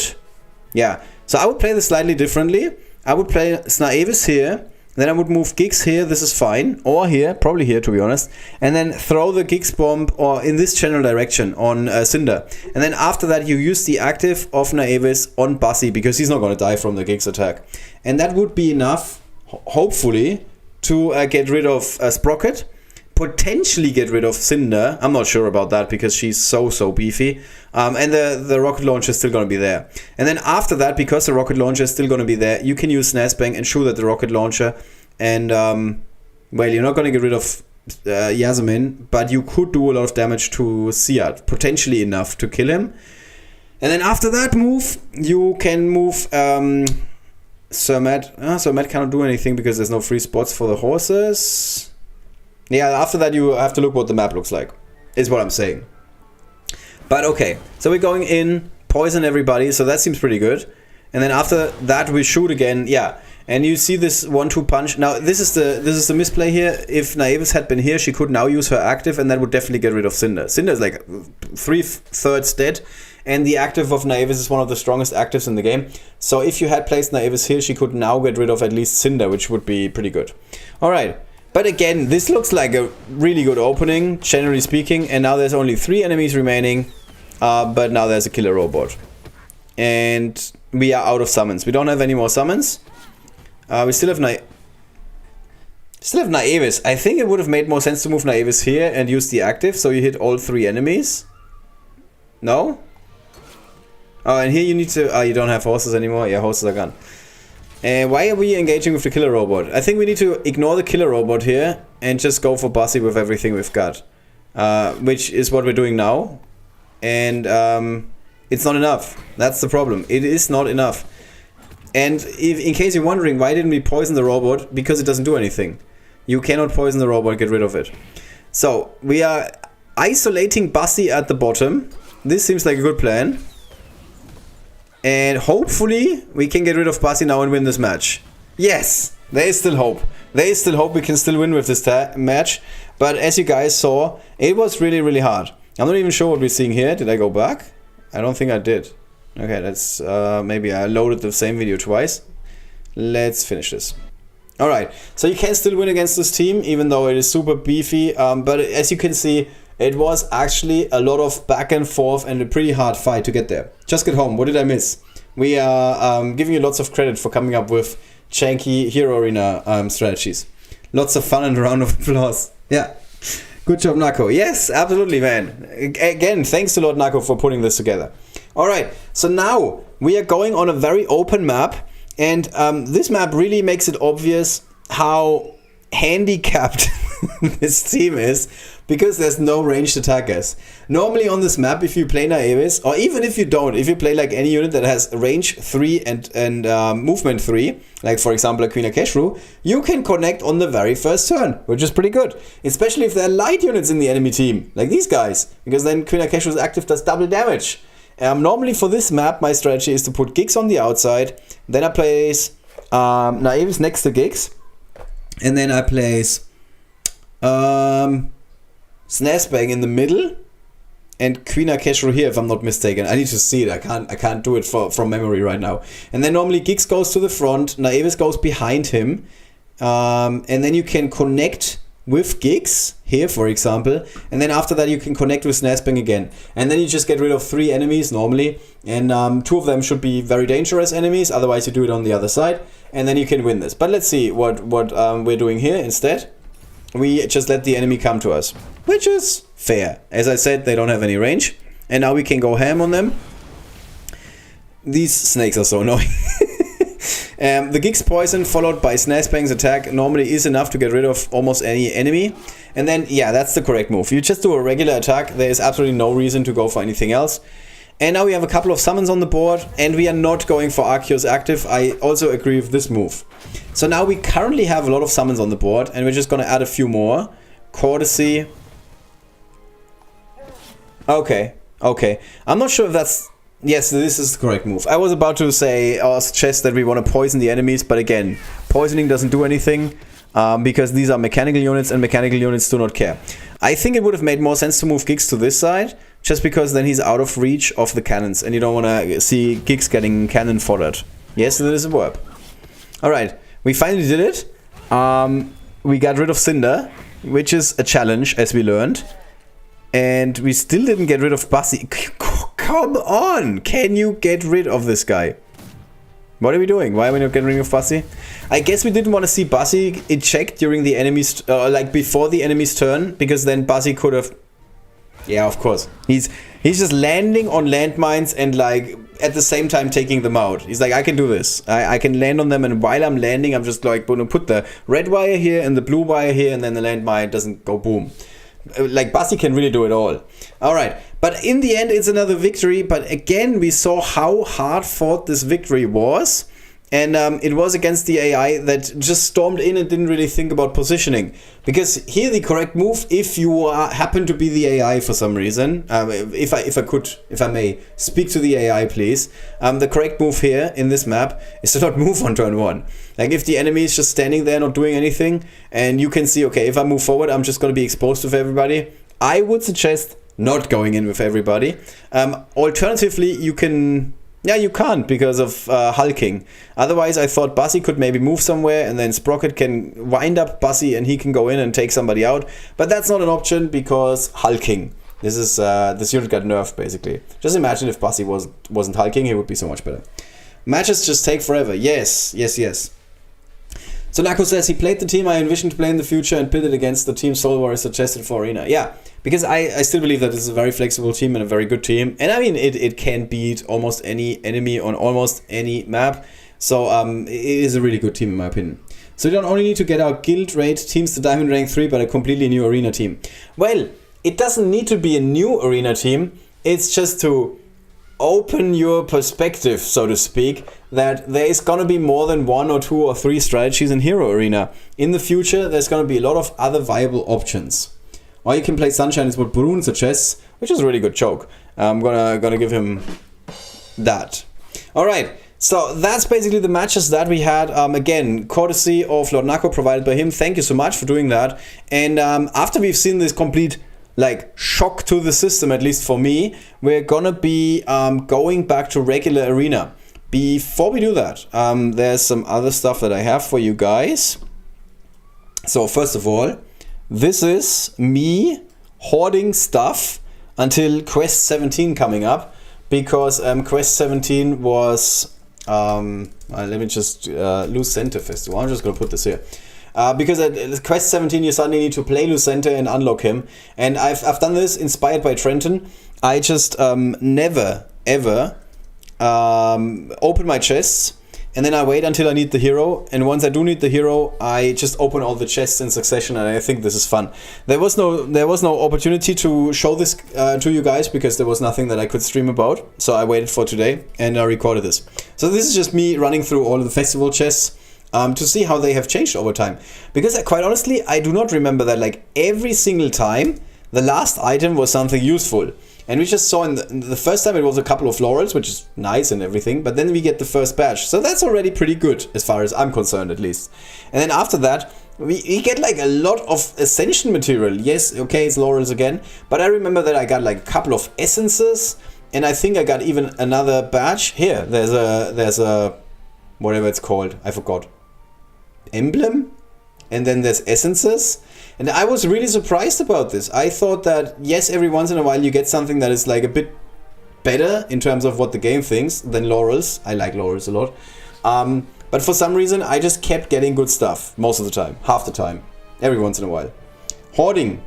A: yeah. So I would play this slightly differently. I would play Naevis here. Then I would move Giggs here, this is fine, or here, probably here to be honest, and then throw the Giggs bomb or in this general direction on Cinder. And then after that you use the active of Naevis on Bassi, because he's not going to die from the Giggs attack. And that would be enough, hopefully, to get rid of Sprocket, potentially get rid of Cinder. I'm not sure about that because she's so beefy. And the rocket launcher is still going to be there. And then after that, because the rocket launcher is still going to be there, you can use Snazzbang and shoot at the rocket launcher. And, well, you're not going to get rid of Yasmin, but you could do a lot of damage to Siad, potentially enough to kill him. And then after that move, you can move Sir Matt. Sir Matt cannot do anything because there's no free spots for the horses. Yeah, after that you have to look what the map looks like, is what I'm saying. But okay, so we're going in, poison everybody, so that seems pretty good. And then after that we shoot again, yeah. And you see this 1-2 punch. Now this is the misplay here. If Naevis had been here, she could now use her active, and that would definitely get rid of Cinder. Cinder is like 3/3 dead, and the active of Naevis is one of the strongest actives in the game. So if you had placed Naevis here, she could now get rid of at least Cinder, which would be pretty good. Alright. But again, this looks like a really good opening, generally speaking. And now there's only 3 enemies remaining. But now there's a killer robot. And we are out of summons. We don't have any more summons. We still have Naevis. I think it would have made more sense to move Naevis here and use the active, so you hit all 3 enemies. No? Oh, and here you need to... you don't have horses anymore. Yeah, horses are gone. And why are we engaging with the killer robot? I think we need to ignore the killer robot here and just go for Bassi with everything we've got. Which is what we're doing now. and it's not enough. That's the problem. It is not enough. And if, in case you're wondering, why didn't we poison the robot? Because it doesn't do anything. You cannot poison the robot, get rid of it. So, we are isolating Bussy at the bottom. This seems like a good plan. And hopefully, we can get rid of Bussy now and win this match. Yes! There is still hope. There is still hope we can still win with this match. But as you guys saw, it was really, really hard. I'm not even sure what we're seeing here. Did I go back? I don't think I did. Okay, that's maybe I loaded the same video twice. Let's finish this. Alright, so you can still win against this team, even though it is super beefy. But as you can see, it was actually a lot of back and forth and a pretty hard fight to get there. Just get home, what did I miss? We are giving you lots of credit for coming up with janky Hero Arena strategies. Lots of fun and a round of applause. Yeah. Good job, Nakko. Yes, absolutely, man. Again, thanks to LordNakko for putting this together. Alright, so now we are going on a very open map, and this map really makes it obvious how handicapped this team is, because there's no ranged attackers. Normally on this map, if you play Naives, or even if you don't, if you play like any unit that has range 3 and movement 3, like for example a Queen Akeshru, you can connect on the very first turn, which is pretty good. Especially if there are light units in the enemy team, like these guys, because then Queen Akeshru's active does double damage. Normally for this map, my strategy is to put Giggs on the outside, then I place Naives next to Giggs, and then I place Snazzbang in the middle, and Queen Akeshru here, if I'm not mistaken. I need to see it. I can't do it from memory right now. And then normally Giggs goes to the front, Naives goes behind him, and then you can connect with Giggs here, for example, and then after that you can connect with Snazzbang again, and then you just get rid of 3 enemies normally, and 2 of them should be very dangerous enemies, otherwise you do it on the other side, and then you can win this. But let's see what we're doing here instead. We just let the enemy come to us, which is fair. As I said, they don't have any range, and now we can go ham on them. These snakes are so annoying. The Giggs poison followed by Snazzbang's attack normally is enough to get rid of almost any enemy. And then, yeah, that's the correct move. You just do a regular attack. There is absolutely no reason to go for anything else. And now we have a couple of summons on the board, and we are not going for Arceus active. I also agree with this move. So now we currently have a lot of summons on the board, and we're just going to add a few more. Courtesy. Okay, okay. I'm not sure if that's... Yes, this is the correct move. I was about to say or suggest that we want to poison the enemies, but again, poisoning doesn't do anything because these are mechanical units and mechanical units do not care. I think it would have made more sense to move Giggs to this side, just because then he's out of reach of the cannons and you don't want to see Giggs getting cannon foddered. Yes, that is a verb. Alright, we finally did it. We got rid of Cinder, which is a challenge, as we learned. And we still didn't get rid of Bussy. Come on! Can you get rid of this guy? What are we doing? Why are we not getting rid of Bussy? I guess we didn't want to see Bussy eject during the enemy's... like before the enemy's turn, because then Bussy could have... Yeah, of course. He's just landing on landmines and like at the same time taking them out. He's like, I can do this. I can land on them, and while I'm landing, I'm just like going to put the red wire here and the blue wire here, and then the landmine doesn't go boom. Like, Bussy can really do it all. Alright, but in the end it's another victory, but again we saw how hard fought this victory was. And it was against the AI that just stormed in and didn't really think about positioning. Because here the correct move, if you happen to be the AI for some reason, if I may speak to the AI please, the correct move here in this map is to not move on turn 1. Like if the enemy is just standing there not doing anything, and you can see, okay, if I move forward I'm just going to be exposed with everybody, I would suggest not going in with everybody. Alternatively, you can... Yeah, you can't because of hulking. Otherwise, I thought Bussy could maybe move somewhere and then Sprocket can wind up Bussy and he can go in and take somebody out. But that's not an option because hulking. This is this unit got nerfed basically. Just imagine if Bussy wasn't hulking, it would be so much better. Matches just take forever. Yes, yes, yes. So Nakko says he played the team I envisioned to play in the future and pitted against the team Soul Warrior suggested for Arena. Yeah, because I still believe that this is a very flexible team and a very good team. And I mean, it can beat almost any enemy on almost any map. So it is a really good team in my opinion. So you don't only need to get our guild raid teams to Diamond Rank 3, but a completely new Arena team. Well, it doesn't need to be a new Arena team. It's just to open your perspective, so to speak, that there is gonna be more than 1 or 2 or 3 strategies in Hero Arena. In the future, there's gonna be a lot of other viable options. Or you can play Sunshine is what Brune suggests, which is a really good joke. I'm gonna give him that. Alright, so that's basically the matches that we had. Again, courtesy of LordNakko, provided by him. Thank you so much for doing that. And after we've seen this complete like shock to the system, at least for me, we're gonna be going back to regular arena. Before we do that, there's some other stuff that I have for you guys. So first of all, this is me hoarding stuff until Quest 17 coming up, because Quest 17 was let me just Lucente Festival. I'm just gonna put this here. Because at Quest 17 you suddenly need to play Lucente and unlock him. And I've done this inspired by Trenton. I just never, ever open my chests. And then I wait until I need the hero. And once I do need the hero, I just open all the chests in succession. And I think this is fun. There was no opportunity to show this to you guys, because there was nothing that I could stream about. So I waited for today and I recorded this. So this is just me running through all of the festival chests. To see how they have changed over time. Because quite honestly, I do not remember that like every single time the last item was something useful. And we just saw in the first time it was a couple of laurels, which is nice and everything, but then we get the first badge. So that's already pretty good, as far as I'm concerned at least. And then after that, we get like a lot of ascension material. Yes, okay, it's laurels again, but I remember that I got like a couple of essences, and I think I got even another badge. Here, there's a whatever it's called, I forgot. Emblem, and then there's essences, and I was really surprised about this. I thought that yes, every once in a while you get something that is like a bit better in terms of what the game thinks than laurels. I like laurels a lot, but for some reason I just kept getting good stuff most of the time, half the time, every once in a while. Hoarding,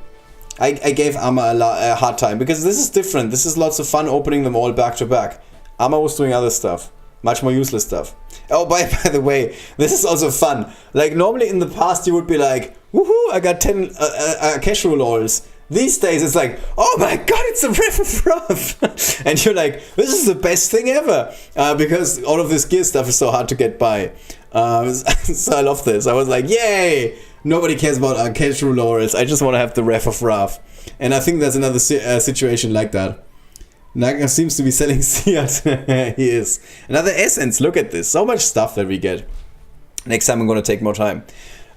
A: I gave Amma a hard time, because this is different. This is lots of fun opening them all back to back. Amma was doing other stuff. Much more useless stuff. Oh, by the way, this is also fun. Like, normally in the past you would be like, woohoo, I got 10 casual laurels. These days it's like, oh my god, it's a Riff of Rough. And you're like, this is the best thing ever. Because all of this gear stuff is so hard to get by. So I love this. I was like, yay! Nobody cares about casual laurels. I just want to have the Riff of Rough. And I think there's another situation like that. Naga seems to be selling Seat. He is. Another essence. Look at this. So much stuff that we get. Next time I'm going to take more time.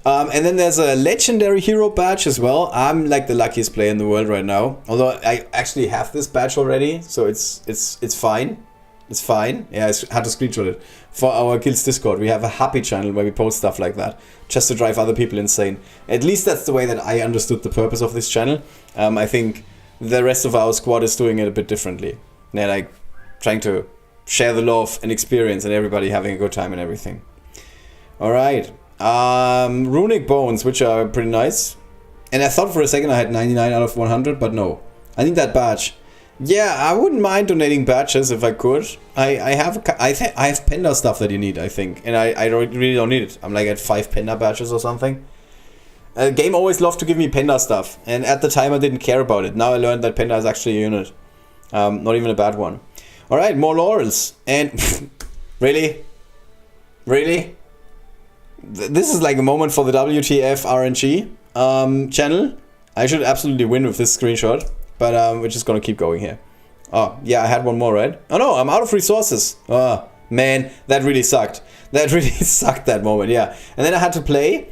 A: And then there's a legendary hero badge as well. I'm like the luckiest player in the world right now. Although I actually have this badge already. So it's fine. It's fine. Yeah, I had to screenshot it. For our Guild's Discord, we have a happy channel where we post stuff like that. Just to drive other people insane. At least that's the way that I understood the purpose of this channel. I think the rest of our squad is doing it a bit differently. They're like trying to share the love and experience and everybody having a good time and everything. Alright. Runic bones, which are pretty nice. And I thought for a second I had 99 out of 100, but no. I need that badge. Yeah, I wouldn't mind donating badges if I could. I have Penda stuff that you need, I think. And I really don't need it. I'm like at 5 Penda badges or something. The game always loved to give me Penda stuff, and at the time I didn't care about it. Now I learned that Penda is actually a unit. Not even a bad one. Alright, more laurels. And really? Really? This is like a moment for the WTF RNG channel. I should absolutely win with this screenshot, but we're just gonna keep going here. Oh, yeah, I had one more, right? Oh no, I'm out of resources. Oh, man, that really sucked. That really sucked, that moment, yeah. And then I had to play.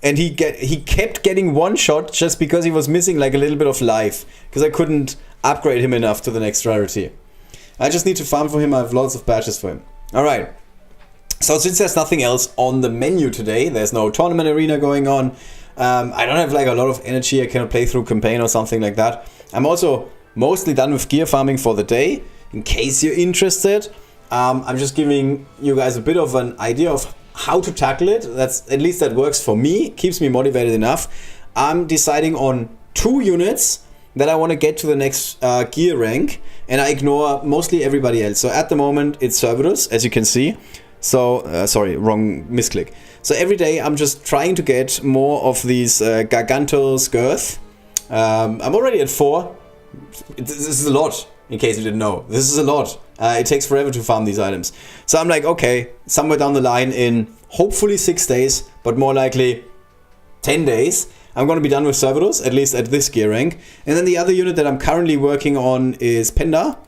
A: And he kept getting one shot just because he was missing like a little bit of life. Because I couldn't upgrade him enough to the next rarity. I just need to farm for him. I have lots of badges for him. Alright. So since there's nothing else on the menu today, there's no tournament arena going on. I don't have like a lot of energy. I cannot play through campaign or something like that. I'm also mostly done with gear farming for the day. In case you're interested. I'm just giving you guys a bit of an idea of how to tackle it. That's at least that works for me, keeps me motivated enough. I'm deciding on 2 units that I want to get to the next gear rank, and I ignore mostly everybody else. So at the moment it's Cerberus, as you can see. So sorry, wrong misclick. So every day I'm just trying to get more of these Gargantos Girth. I'm already at 4. This is a lot, in case you didn't know. This is a lot. It takes forever to farm these items. So I'm like, okay, somewhere down the line in hopefully 6 days, but more likely 10 days, I'm going to be done with Cerberus, at least at this gear rank. And then the other unit that I'm currently working on is Penda,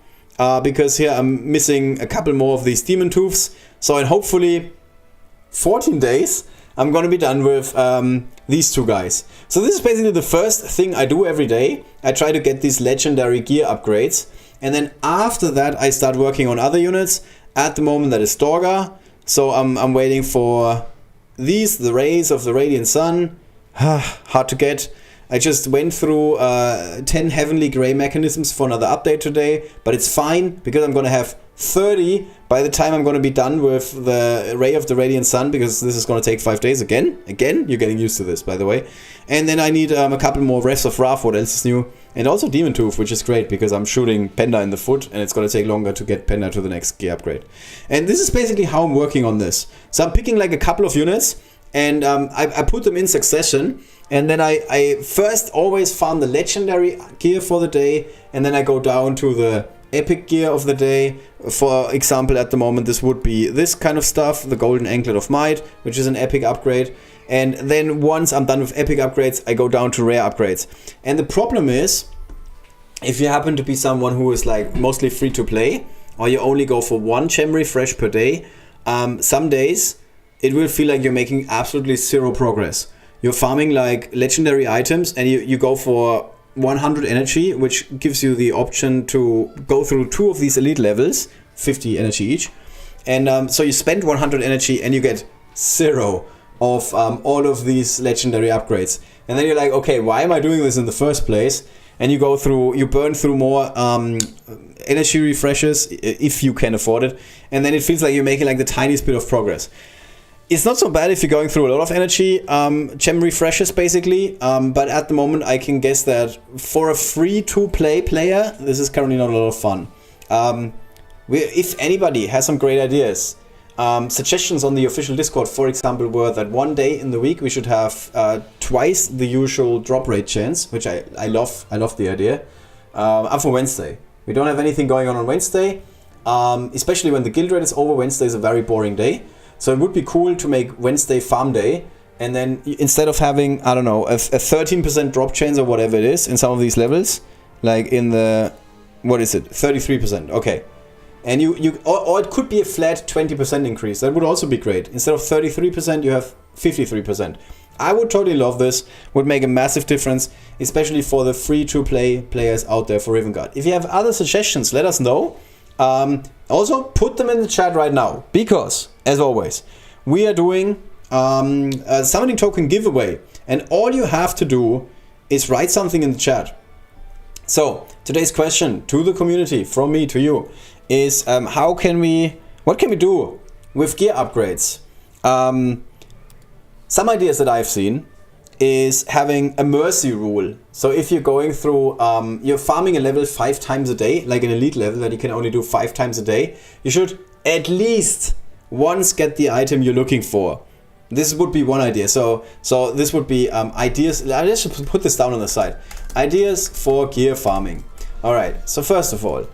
A: because here I'm missing a couple more of these demon tooths. So in hopefully 14 days, I'm going to be done with these two guys. So this is basically the first thing I do every day. I try to get these legendary gear upgrades. And then after that, I start working on other units. At the moment, that is Dorga. So I'm waiting for these, the rays of the Radiant Sun. Hard to get. I just went through 10 Heavenly Grey mechanisms for another update today. But it's fine, because I'm going to have 30 by the time I'm going to be done with the Ray of the Radiant Sun, because this is going to take 5 days again. Again, you're getting used to this, by the way. And then I need a couple more Refs of Wrath, what else is new? And also Demon Tooth, which is great, because I'm shooting Penda in the foot, and it's going to take longer to get Penda to the next gear upgrade. And this is basically how I'm working on this. So I'm picking like a couple of units, and I put them in succession. And then I first always farm the legendary gear for the day, and then I go down to the epic gear of the day. For example, at the moment this would be this kind of stuff, the Golden Anklet of Might, which is an epic upgrade. And then once I'm done with epic upgrades, I go down to rare upgrades. And the problem is, if you happen to be someone who is like mostly free to play, or you only go for 1 gem refresh per day, some days it will feel like you're making absolutely zero progress. You're farming like legendary items, and you go for 100 energy, which gives you the option to go through 2 of these elite levels, 50 energy each. And so you spend 100 energy and you get 0 of all of these legendary upgrades. And then you're like, okay, why am I doing this in the first place? And you burn through more energy refreshes if you can afford it. And then it feels like you're making like the tiniest bit of progress. It's not so bad if you're going through a lot of energy gem refreshes, basically. But at the moment, I can guess that for a free-to-play player, this is currently not a lot of fun. If anybody has some great ideas, suggestions on the official Discord, for example, were that one day in the week we should have twice the usual drop rate chance, which I love. I love the idea. I'm for Wednesday. We don't have anything going on Wednesday, especially when the guild raid is over. Wednesday is a very boring day. So it would be cool to make Wednesday farm day, and then instead of having, I don't know, a 13% drop chance or whatever it is in some of these levels, like in the, what is it, 33%, okay. And or it could be a flat 20% increase. That would also be great. Instead of 33%, you have 53%. I would totally love this. Would make a massive difference, especially for the free-to-play players out there for Rivengard. If you have other suggestions, let us know. Also, put them in the chat right now, because, as always, we are doing a summoning token giveaway, and all you have to do is write something in the chat. So, today's question to the community, from me to you, is what can we do with gear upgrades? Some ideas that I've seen is having a mercy rule. So if you're going through, you're farming a level 5 times a day, like an elite level that you can only do 5 times a day, you should at least once get the item you're looking for. This would be one idea. So this would be ideas. Let's just put this down on the side. Ideas for gear farming. All right. So first of all,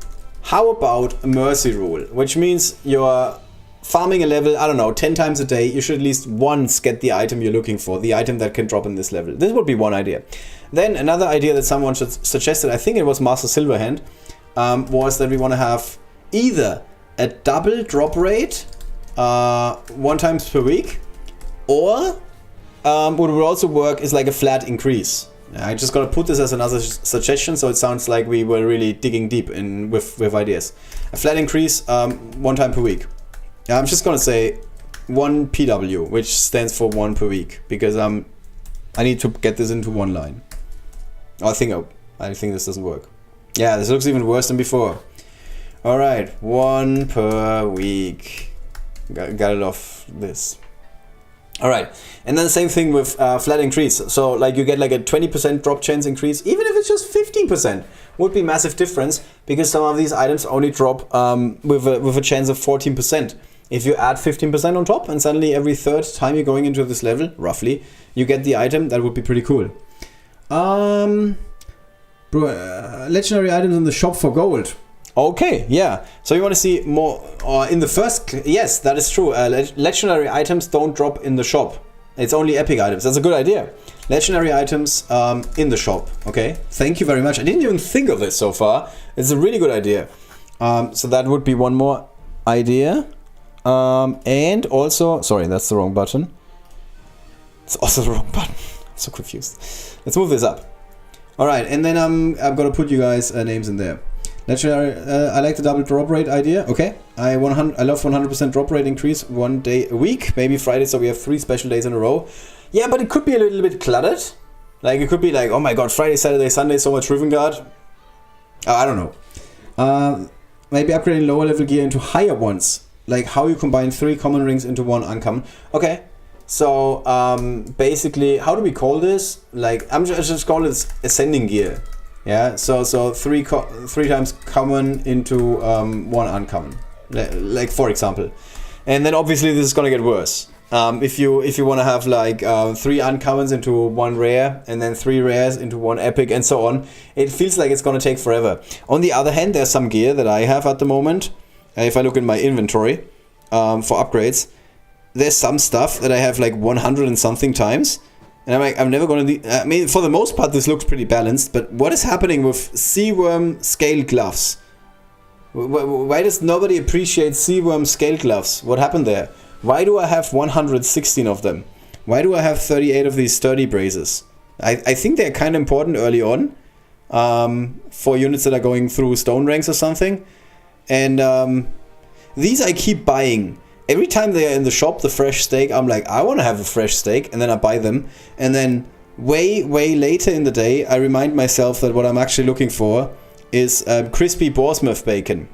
A: how about a mercy rule, which means you're farming a level, I don't know, 10 times a day, you should at least once get the item you're looking for, the item that can drop in this level. This would be one idea. Then another idea that someone suggested, I think it was Master Silverhand, was that we want to have either a double drop rate 1 time per week, or what would also work is like a flat increase. I just gotta put this as another suggestion, so it sounds like we were really digging deep in with ideas. A flat increase 1 time per week. I'm just gonna say 1 PW, which stands for 1 per week, because I need to get this into one line. Oh, I think this doesn't work. Yeah, this looks even worse than before. All right, 1 per week. Gotta love this. All right, and then the same thing with flat increase. So like you get like a 20% drop chance increase, even if it's just 15%, would be massive difference, because some of these items only drop with a chance of 14%. If you add 15% on top, and suddenly every 3rd time you're going into this level, roughly, you get the item, that would be pretty cool.
B: legendary items in the shop for gold.
A: Okay, yeah. So you want to see more, or in the first, yes, that is true. Legendary items don't drop in the shop. It's only epic items. That's a good idea. Legendary items in the shop. Okay, thank you very much. I didn't even think of this so far. It's a really good idea. So that would be one more idea. And also, sorry, that's the wrong button. It's also the wrong button. I'm so confused. Let's move this up. All right, and then I'm gonna put you guys names in there. Legendary, I like the double drop rate idea. Okay, I love 100% drop rate increase 1 day a week, maybe Friday, so we have 3 special days in a row. Yeah, but it could be a little bit cluttered. Like it could be like, oh my god, Friday, Saturday, Sunday, so much Rivengard. I don't know. Maybe upgrading lower level gear into higher ones, like how you combine 3 common rings into 1 uncommon. Okay, so basically, how do we call this? Like I'm just call it ascending gear. Yeah, so 3 times common into 1 uncommon, like for example, and then obviously this is gonna get worse. If you want to have like 3 uncommons into 1 rare, and then 3 rares into 1 epic, and so on, it feels like it's gonna take forever. On the other hand, there's some gear that I have at the moment. If I look in my inventory for upgrades, there's some stuff that I have like 100 and something times. And I'm like, I'm never gonna I mean, for the most part, this looks pretty balanced, but what is happening with sea worm scale gloves? Why does nobody appreciate sea worm scale gloves? What happened there? Why do I have 116 of them? Why do I have 38 of these sturdy braces? I think they're kind of important early on for units that are going through stone ranks or something. And these I keep buying. Every time they are in the shop, the fresh steak, I'm like, I want to have a fresh steak, and then I buy them. And then way later in the day, I remind myself that what I'm actually looking for is crispy Bournemouth bacon.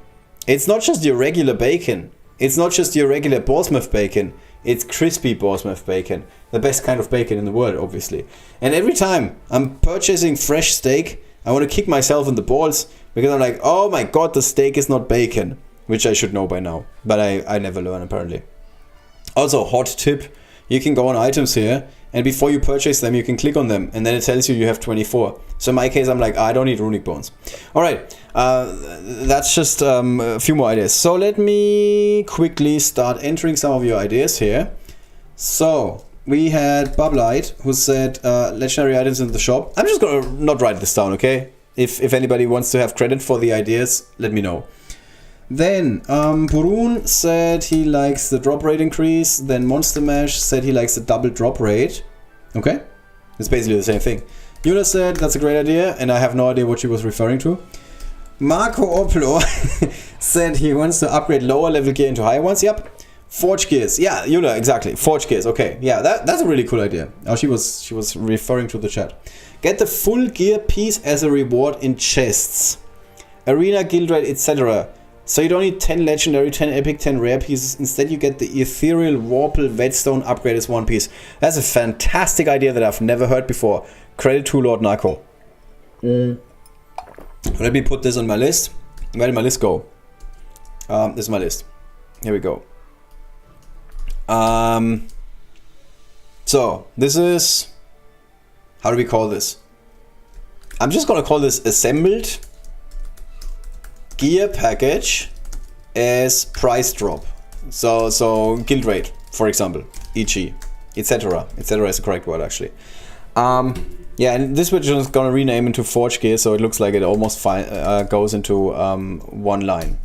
A: It's not just your regular bacon. It's not just your regular Bournemouth bacon. It's crispy Bournemouth bacon. The best kind of bacon in the world, obviously. And every time I'm purchasing fresh steak, I want to kick myself in the balls, because I'm like, oh my god, the steak is not bacon. Which I should know by now, but I never learn apparently. Also, hot tip, you can go on items here, and before you purchase them, you can click on them, and then it tells you have 24. So in my case, I'm like, I don't need runic bones. Alright, that's just a few more ideas. So let me quickly start entering some of your ideas here. So, we had Bublight, who said legendary items in the shop. I'm just gonna not write this down, okay? If anybody wants to have credit for the ideas, let me know. Then, Burun said he likes the drop rate increase. Then Monster Mash said he likes the double drop rate. Okay, it's basically the same thing. Yuna said that's a great idea, and I have no idea what she was referring to. Marco Oplo said he wants to upgrade lower level gear into higher ones. Yep. Forge gears. Yeah, Yuna, exactly. Forge gears. Okay, yeah, that's a really cool idea. Oh, she was referring to the chat. Get the full gear piece as a reward in chests. Arena, guild raid, etc. So you don't need 10 legendary, 10 epic, 10 rare pieces. Instead you get the ethereal warple whetstone upgrade as 1 piece. That's a fantastic idea that I've never heard before. Credit to LordNakko. Let me put this on my list. Where did my list go? This is my list. Here we go. So this is, how do we call this? I'm just gonna call this assembled gear package as price drop. So guild rate, for example, e.g., etc. etc. is the correct word actually. Yeah, and this we're just gonna rename into Forge Gear, so it looks like it almost goes into one line.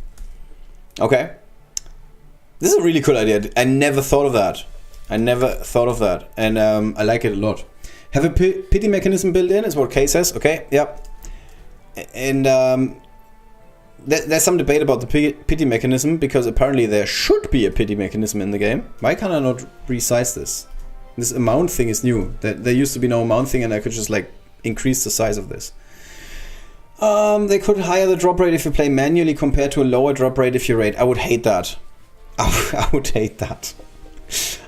A: Okay, this is a really cool idea. I never thought of that. And I like it a lot. Have a pity mechanism built in is what Kay says. Okay, yep. And there's some debate about the pity mechanism, because apparently there should be a pity mechanism in the game. Why can't I not resize this? This amount thing is new. There used to be no amount thing, and I could just like increase the size of this. They could higher the drop rate if you play manually compared to a lower drop rate if you raid. I would hate that. I would hate that.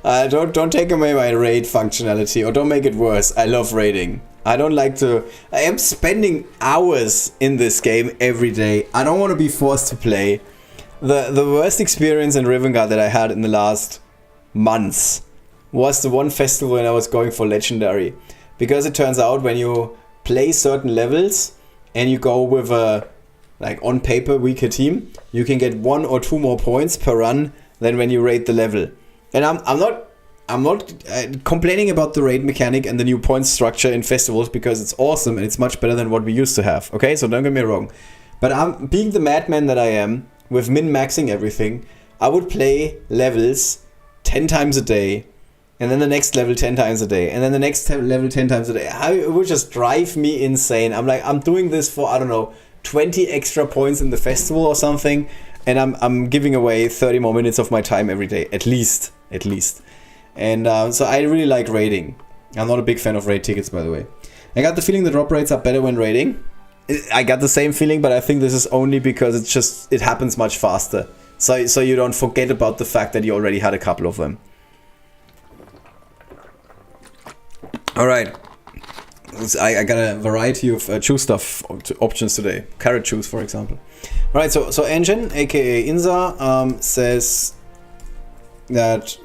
A: Don't take away my raid functionality, or don't make it worse. I love raiding. I don't like to... I am spending hours in this game every day. I don't want to be forced to play. The worst experience in Rivengard that I had in the last months was the one festival when I was going for Legendary. Because it turns out when you play certain levels, and you go with a, like, on paper weaker team, you can get 1 or 2 more points per run than when you raid the level. And I'm not complaining about the raid mechanic and the new point structure in festivals, because it's awesome and it's much better than what we used to have. Okay, so don't get me wrong. But I'm being the madman that I am, with min-maxing everything, I would play levels 10 times a day, and then the next level 10 times a day, and then the next level 10 times a day. It would just drive me insane. I'm like, I'm doing this for, I don't know, 20 extra points in the festival or something, and I'm giving away 30 more minutes of my time every day, at least. And so I really like raiding. I'm not a big fan of raid tickets, by the way. I got the feeling the drop rates are better when raiding. I got the same feeling, but I think this is only because it happens much faster. So you don't forget about the fact that you already had a couple of them. Alright. I got a variety of choose stuff options today. Carrot choose, for example. Alright, so Engine, aka Inza, says that...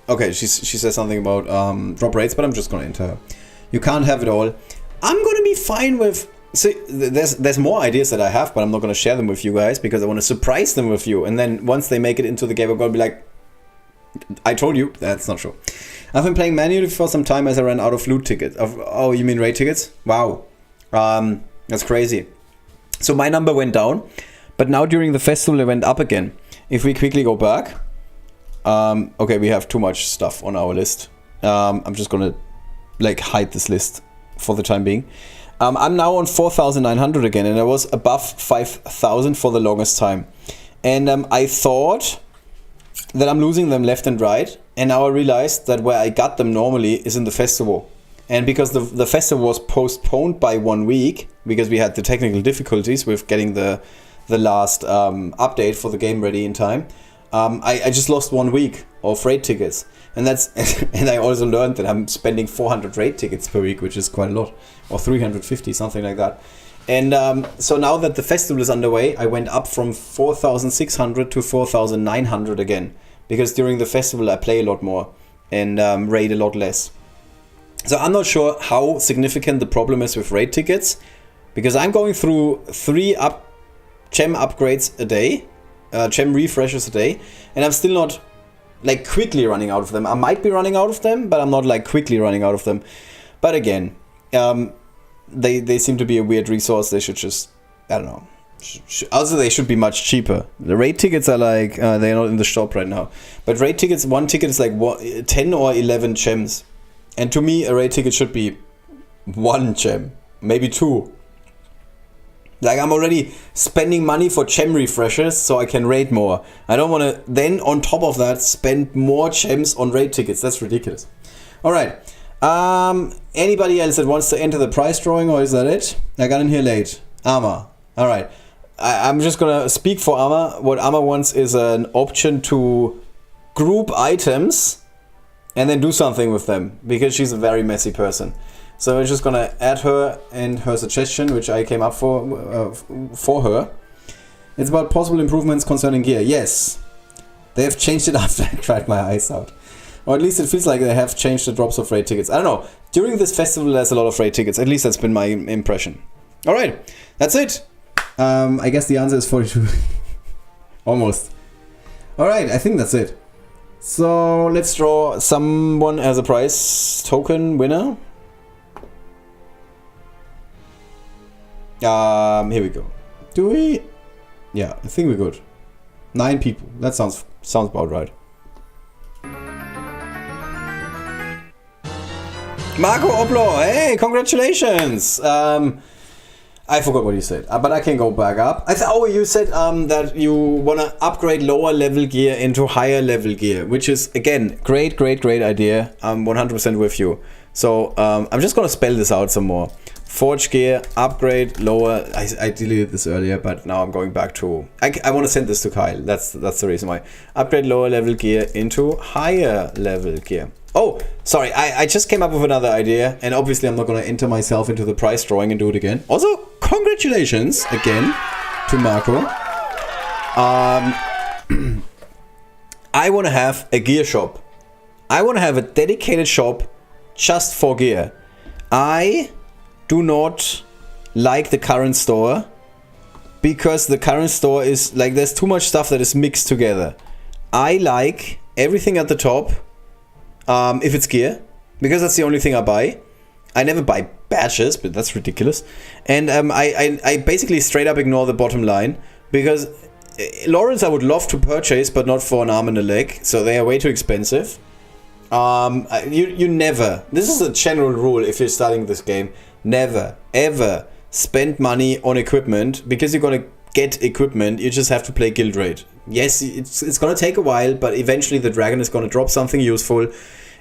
A: Okay, she says something about drop rates, but I'm just gonna enter her. You can't have it all. I'm gonna be fine with... See, there's more ideas that I have, but I'm not gonna share them with you guys, because I want to surprise them with you. And then once they make it into the game, I'm gonna be like, I told you. That's not true. I've been playing manually for some time as I ran out of loot tickets. Oh, you mean raid tickets? Wow. That's crazy. So my number went down, but now during the festival it went up again. If we quickly go back... okay, we have too much stuff on our list. I'm just gonna like hide this list for the time being. I'm now on 4,900 again, and I was above 5,000 for the longest time. And I thought that I'm losing them left and right, and now I realized that where I got them normally is in the festival. And because the festival was postponed by 1 week, because we had the technical difficulties with getting the last update for the game ready in time, I just lost 1 week of raid tickets. And and I also learned that I'm spending 400 raid tickets per week, which is quite a lot, or 350, something like that. And so now that the festival is underway, I went up from 4,600 to 4,900 again, because during the festival I play a lot more and raid a lot less. So I'm not sure how significant the problem is with raid tickets, because I'm going through 3 gem upgrades a day, gem refreshes a day, and I'm still not like quickly running out of them. I might be running out of them, but I'm not like quickly running out of them. But again, they seem to be a weird resource. They should just, I don't know. Also, they should be much cheaper. The raid tickets are like, they're not in the shop right now. But raid tickets, 1 ticket is like 10 or 11 gems. And to me, a raid ticket should be 1 gem, maybe 2. Like, I'm already spending money for gem refreshers so I can raid more. I don't want to then, on top of that, spend more gems on raid tickets. That's ridiculous. Alright. Anybody else that wants to enter the prize drawing, or is that it? I got in here late. Armor. Alright. I'm just gonna speak for Armor. What Armor wants is an option to group items and then do something with them, because she's a very messy person. So we're just gonna add her and her suggestion, which I came up for her. It's about possible improvements concerning gear. Yes, they have changed it after I cried my eyes out. Or at least it feels like they have changed the drops of raid tickets. I don't know. During this festival there's a lot of raid tickets. At least that's been my impression. Alright, that's it. I guess the answer is 42. Almost. Alright, I think that's it. So let's draw someone as a prize token winner. Here we go. Do we? Yeah, I think we're good. 9 people. That sounds about right. Marco Oplo, hey, congratulations! I forgot what you said, but I can go back up. Oh, you said that you wanna upgrade lower level gear into higher level gear, which is again great idea. I'm 100% with you. So I'm just gonna spell this out some more. Forge gear, upgrade, lower. I deleted this earlier, but now I'm going back to... I want to send this to Kyle. That's the reason why. Upgrade lower level gear into higher level gear. Oh, sorry. I just came up with another idea, and obviously I'm not going to enter myself into the prize drawing and do it again. Also, congratulations again to Marco. I want to have a gear shop. I want to have a dedicated shop just for gear. I do not like the current store, because the current store is like, there's too much stuff that is mixed together. I like everything at the top, if it's gear, because that's the only thing I buy. I never buy badges, but that's ridiculous. And I basically straight up ignore the bottom line, because Laurels I would love to purchase, but not for an arm and a leg, so they are way too expensive. You never, this is a general rule if you're starting this game, never ever spend money on equipment, because you're gonna get equipment. You just have to play guild rate. Yes, it's gonna take a while, but eventually the dragon is gonna drop something useful,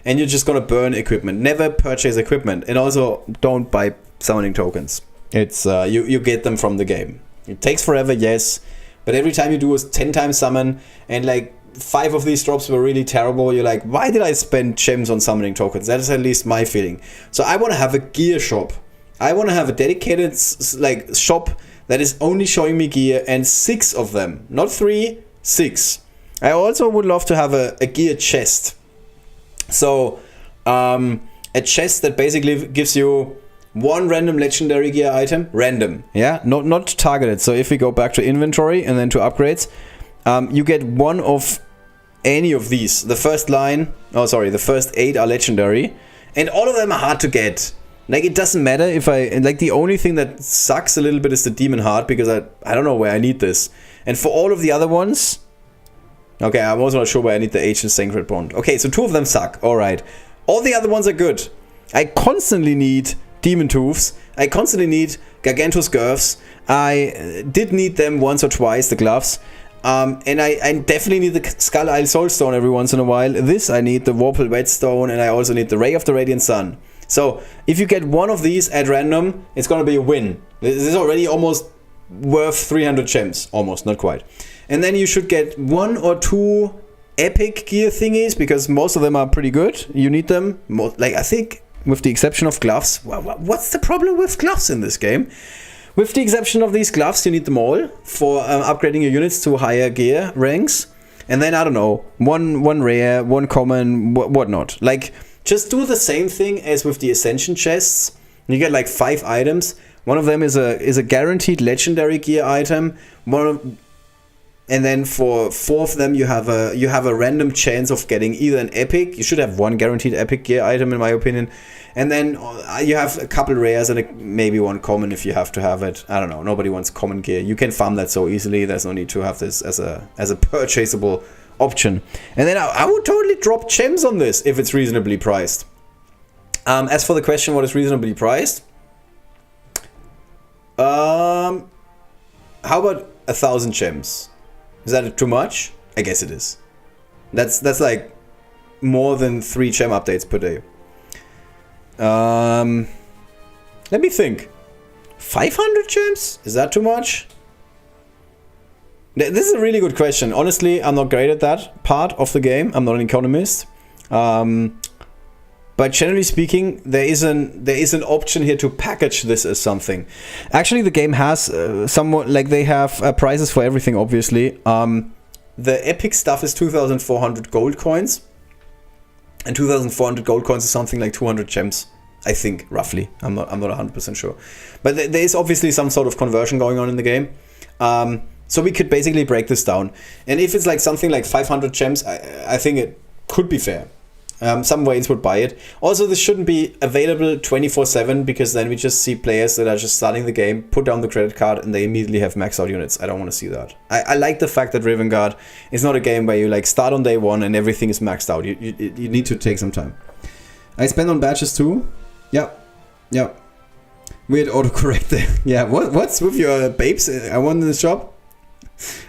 A: and you're just gonna burn equipment. Never purchase equipment, and also don't buy summoning tokens. It's you get them from the game. It takes forever, yes, but every time you do a 10 times summon, and like 5 of these drops were really terrible, you're like, why did I spend gems on summoning tokens? That is at least my feeling. So I want to have a gear shop. I want to have a dedicated like shop that is only showing me gear, and 6 of them, not 3, 6. I also would love to have a gear chest. So a chest that basically gives you 1 random legendary gear item, random, yeah, not targeted. So if we go back to inventory and then to upgrades, you get 1 of any of these. The first 8 are legendary, and all of them are hard to get. Like, it doesn't matter if the only thing that sucks a little bit is the demon heart, because I don't know where I need this. And for all of the other ones, okay, I'm also not sure where I need the ancient sacred bond. Okay, so 2 of them suck, alright. All the other ones are good. I constantly need demon tooths, I constantly need gargantus girths, I did need them once or twice, the gloves. And I definitely need the Skull Isle Soulstone every once in a while. This I need, the Vorpal Whetstone, and I also need the Ray of the Radiant Sun. So if you get 1 of these at random, it's gonna be a win. This is already almost worth 300 gems, almost, not quite. And then you should get 1 or 2 epic gear thingies, because most of them are pretty good. You need them, like, I think, with the exception of gloves. What's the problem with gloves in this game? With the exception of these gloves, you need them all for upgrading your units to higher gear ranks. And then, I don't know, one rare, 1 common, whatnot. Like, just do the same thing as with the Ascension chests. You get like 5 items. One of them is a guaranteed legendary gear item. And then for 4 of them, you have a random chance of getting either an epic. You should have 1 guaranteed epic gear item, in my opinion. And then you have a couple rares and maybe 1 common if you have to have it. I don't know. Nobody wants common gear. You can farm that so easily. There's no need to have this as a purchasable option. And then I would totally drop gems on this if it's reasonably priced. As for the question, what is reasonably priced? How about 1,000 gems? Is that too much? I guess it is. That's like more than 3 gem updates per day. Let me think. 500 gems? Is that too much? This is a really good question. Honestly, I'm not great at that part of the game. I'm not an economist. But generally speaking, there is an option here to package this as something. Actually, the game has somewhat, like, they have prices for everything, obviously. The epic stuff is 2,400 gold coins. And 2,400 gold coins is something like 200 gems, I think, roughly. I'm not 100% sure. But there is obviously some sort of conversion going on in the game. So we could basically break this down. And if it's like something like 500 gems, I think it could be fair. Some Waynes would buy it. Also, this shouldn't be available 24/7, because then we just see players that are just starting the game, put down the credit card, and they immediately have maxed out units. I don't want to see that. I like the fact that Rivengard is not a game where you like start on day 1 and everything is maxed out. You need to take some time. I spend on badges too. Yeah. Weird autocorrect there. Yeah, what's with your babes? I want in the shop.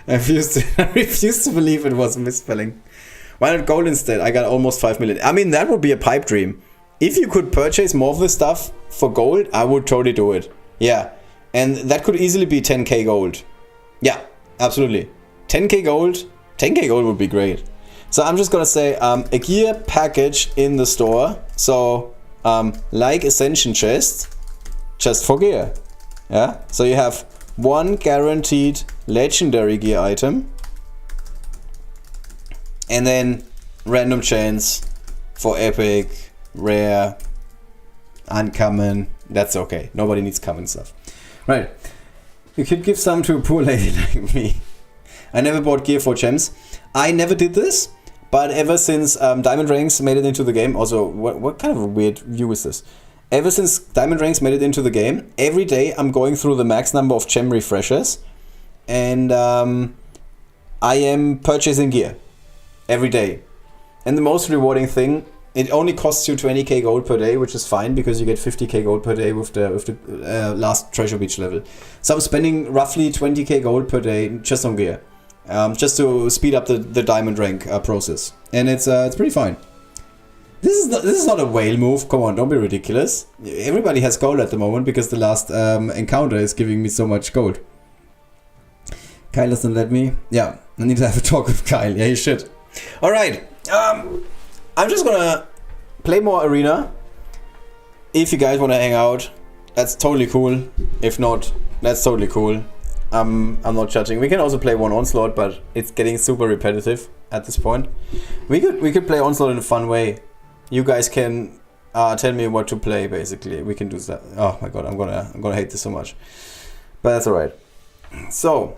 A: I refuse to believe it was a misspelling. Why not gold instead? I got almost 5 million. I mean, that would be a pipe dream. If you could purchase more of this stuff for gold, I would totally do it. Yeah. And that could easily be 10k gold. Yeah, absolutely. 10k gold. 10k gold would be great. So I'm just gonna say a gear package in the store. So like Ascension chest, just for gear. Yeah. So you have 1 guaranteed legendary gear item. And then random chance for epic, rare, uncommon. That's okay. Nobody needs common stuff. Right. You could give some to a poor lady like me. I never bought gear for gems. I never did this, but ever since Diamond Ranks made it into the game, also, what kind of a weird view is this? Ever since Diamond Ranks made it into the game, every day I'm going through the max number of gem refreshers, and I am purchasing gear every day. And the most rewarding thing, it only costs you 20k gold per day, which is fine because you get 50k gold per day with the last Treasure Beach level. So I'm spending roughly 20k gold per day just on gear, just to speed up the diamond rank process, and it's pretty fine. This is not a whale move. Come on, don't be ridiculous. Everybody has gold at the moment because the last encounter is giving me so much gold. Kyle doesn't let me. Yeah, I need to have a talk with Kyle. Yeah, you should. All right. I'm just gonna play more arena. If you guys want to hang out, that's totally cool. If not, that's totally cool. I'm not judging. We can also play one Onslaught, but it's getting super repetitive at this point. We could play Onslaught in a fun way. You guys can tell me what to play. Basically, we can do that. Oh my god, I'm gonna hate this so much, but that's alright. So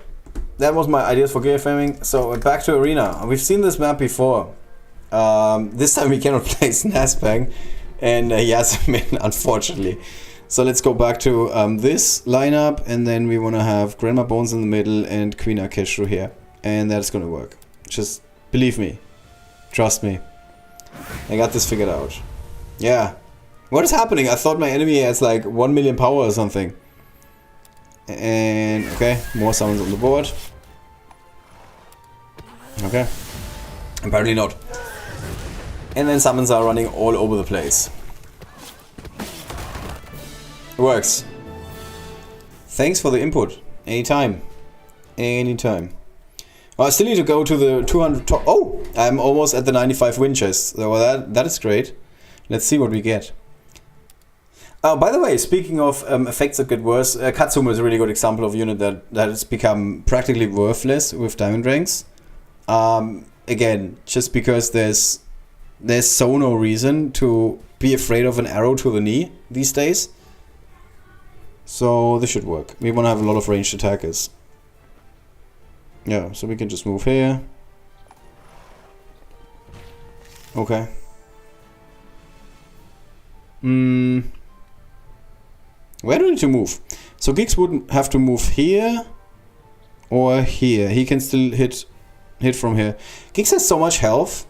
A: that was my ideas for gear farming. So back to arena. We've seen this map before. This time we cannot play Snazzbang and Yasmin, unfortunately. So let's go back to this lineup, and then we want to have Grandma Bones in the middle and Queen Akeshu here, and that's gonna work. Just believe me, trust me. I got this figured out. Yeah. What is happening? I thought my enemy has like 1 million power or something. And okay, more summons on the board. Okay. Apparently not. And then summons are running all over the place. Works. Thanks for the input. Anytime. Anytime. I still need to go to the 200 top. Oh! I'm almost at the 95 win chest. So that is great. Let's see what we get. Oh, by the way, speaking of effects that get worse, Katsumo is a really good example of a unit that has become practically worthless with diamond ranks. Again, just because there's so no reason to be afraid of an arrow to the knee these days. So this should work. We want to have a lot of ranged attackers. Yeah, so we can just move here. Okay. Where do we need to move? So Giggs wouldn't have to move here or here. He can still hit from here. Giggs has so much health.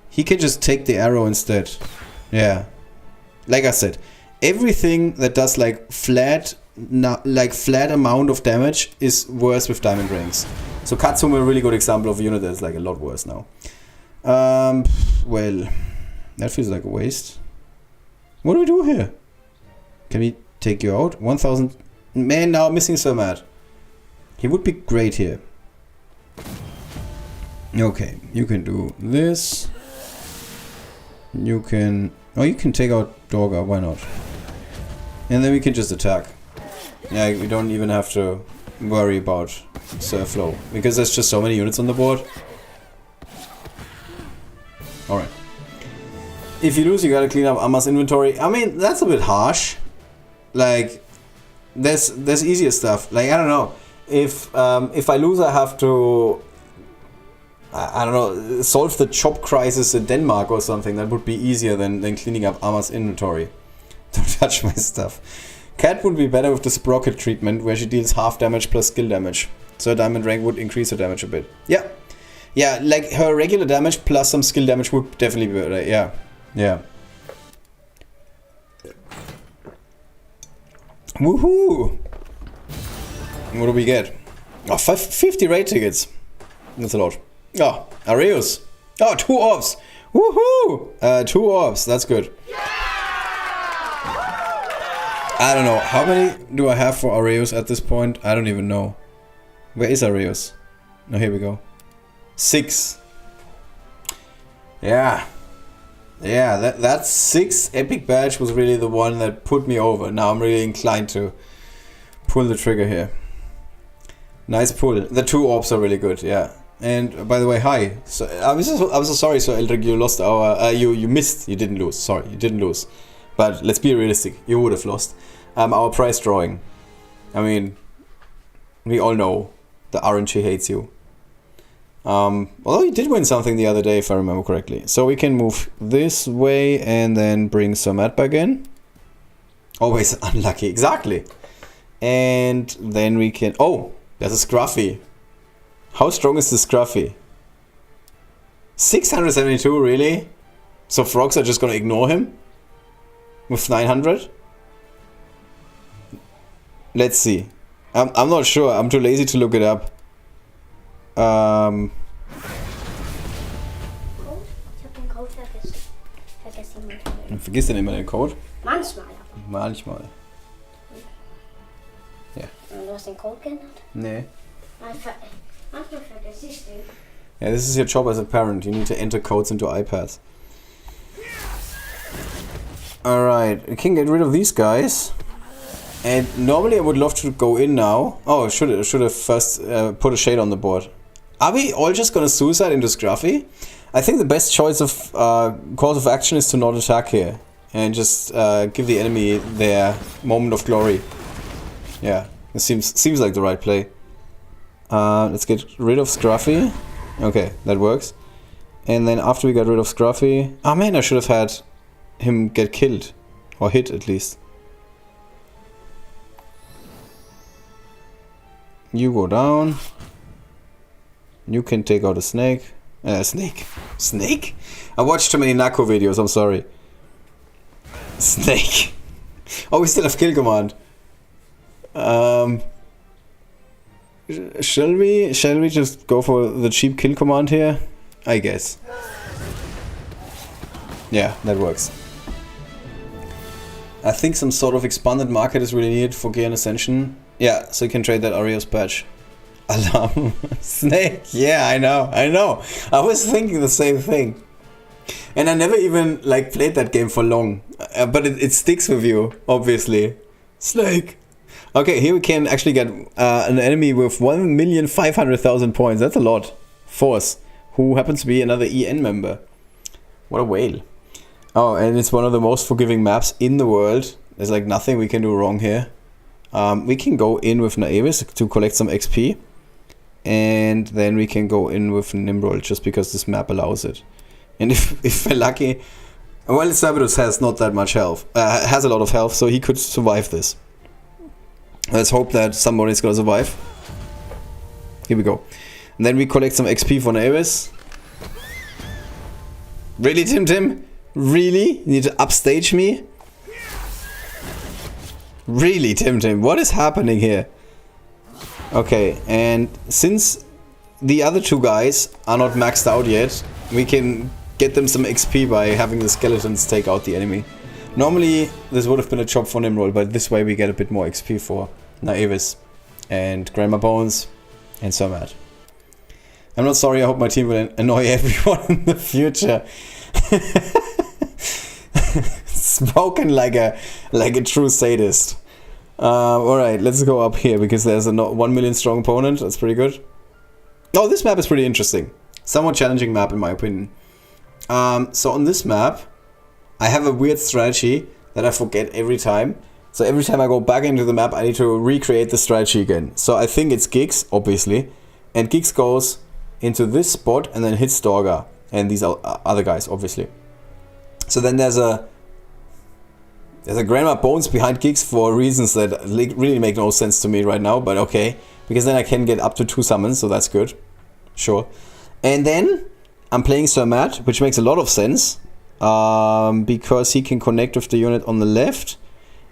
A: He can just take the arrow instead. Yeah. Like I said, everything that does like flat amount of damage is worse with diamond ranks. So Katsumo, a really good example of a unit that's like a lot worse now. Well, that feels like a waste. What do we do here? Can we take you out? 1000. Man, now I'm missing so mad. He would be great here. Okay, you can do this. You can... Oh, you can take out Dorga, why not? And then we can just attack. Yeah, we don't even have to worry about Surf Flow, because there's just so many units on the board. Alright. If you lose, you gotta clean up Amma's inventory. I mean, that's a bit harsh. Like, there's easier stuff. Like, I don't know. If I lose, I have to... I don't know, solve the chop crisis in Denmark or something. That would be easier than cleaning up Amma's inventory. Don't touch my stuff. Cat would be better with the Sprocket treatment, where she deals half damage plus skill damage. So a diamond rank would increase her damage a bit. Yeah. Yeah, like her regular damage plus some skill damage would definitely be better. Yeah. Yeah. Woohoo! What do we get? Oh, 50 raid tickets. That's a lot. Oh, Areus. Oh, 2 orbs. Woohoo! 2 orbs. That's good. I don't know. How many do I have for Areus at this point? I don't even know. Where is Areus? No, here we go. 6. Yeah. Yeah, that 6 epic badge was really the one that put me over. Now I'm really inclined to pull the trigger here. Nice pull. The 2 orbs are really good, yeah. And by the way, hi. So I was so sorry, so Eldrick, you lost our you missed. You didn't lose. Sorry, you didn't lose. But let's be realistic. You would have lost our prize drawing. I mean, we all know the RNG hates you. Although he did win something the other day, if I remember correctly. So we can move this way and then bring Sermat back in. Always unlucky, exactly. And then we can... Oh, there's a Scruffy. How strong is the Scruffy? 672, really? So frogs are just gonna ignore him? With 900? Let's see. I'm not sure. I'm too lazy to look it up.
C: Ich habe den Code vergessen.
A: Vergiss denn immer den Code?
C: Manchmal.
A: Manchmal. Ja.
C: Du hast den Code geändert?
A: Nee.
C: Manchmal vergesse ich den.
A: Yeah, this is your job as a parent. You need to enter codes into iPads. Alright, we can get rid of these guys. And normally I would love to go in now. Oh, I should have first put a shade on the board. Are we all just gonna suicide into Scruffy? I think the best choice of course of action is to not attack here. And just give the enemy their moment of glory. Yeah, it seems like the right play. Let's get rid of Scruffy. Okay, that works. And then after we got rid of Scruffy... Ah man, I should have had him get killed. Or hit, at least. You go down. You can take out a snake. Snake? Snake? I watched too many Nakko videos, I'm sorry. Snake. Oh, we still have kill command. Shall we just go for the cheap kill command here? I guess. Yeah, that works. I think some sort of expanded market is really needed for Gear Ascension. Yeah, so you can trade that Arios patch. Alarm. Snake. Yeah, I know. I was thinking the same thing. And I never even like played that game for long. But it sticks with you, obviously. Snake. Okay, here we can actually get an enemy with 1,500,000 points. That's a lot. Force, who happens to be another EN member. What a whale. Oh, and it's one of the most forgiving maps in the world. There's like nothing we can do wrong here. We can go in with Naevis to collect some XP. And then we can go in with Nimrod just because this map allows it. And if we're lucky... Well, Cerberus has not that much health. Has a lot of health, so he could survive this. Let's hope that somebody's gonna survive. Here we go. And then we collect some XP for Naevis. Really, Tim? Really? You need to upstage me? Really, Tim? What is happening here? Okay, and since the other two guys are not maxed out yet, we can get them some XP by having the skeletons take out the enemy. Normally, this would have been a job for Nimrod, but this way we get a bit more XP for Naevis and Grandma Bones and Sermat. I'm not sorry, I hope my team will annoy everyone in the future. Spoken like a true sadist. Alright, let's go up here because there's a 1 million strong opponent. That's pretty good. Oh, this map is pretty interesting. Somewhat challenging map in my opinion. So on this map, I have a weird strategy that I forget every time. So every time I go back into the map, I need to recreate the strategy again. So I think it's Giggs, obviously. And Giggs goes into this spot and then hits Dorga. And these are other guys, obviously. So then there's a Grandma Bones behind Giggs for reasons that really make no sense to me right now. But okay. Because then I can get up to 2 summons, so that's good. Sure. And then I'm playing Sermat, which makes a lot of sense. Because he can connect with the unit on the left.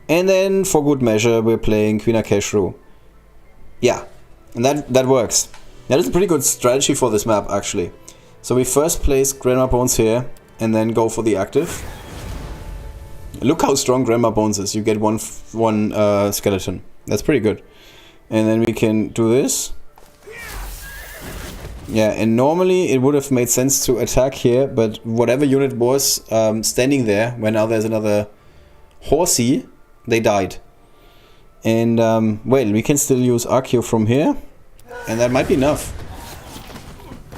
A: And then, for good measure, we're playing Queen Akeshru. Yeah, and that works. That is a pretty good strategy for this map, actually. So we first place Grandma Bones here, and then go for the active. Look how strong Grandma Bones is. You get one skeleton. That's pretty good. And then we can do this. Yeah, and normally it would have made sense to attack here, but whatever unit was standing there, when now there's another horsey, they died. And, well, we can still use Archeo from here, and that might be enough.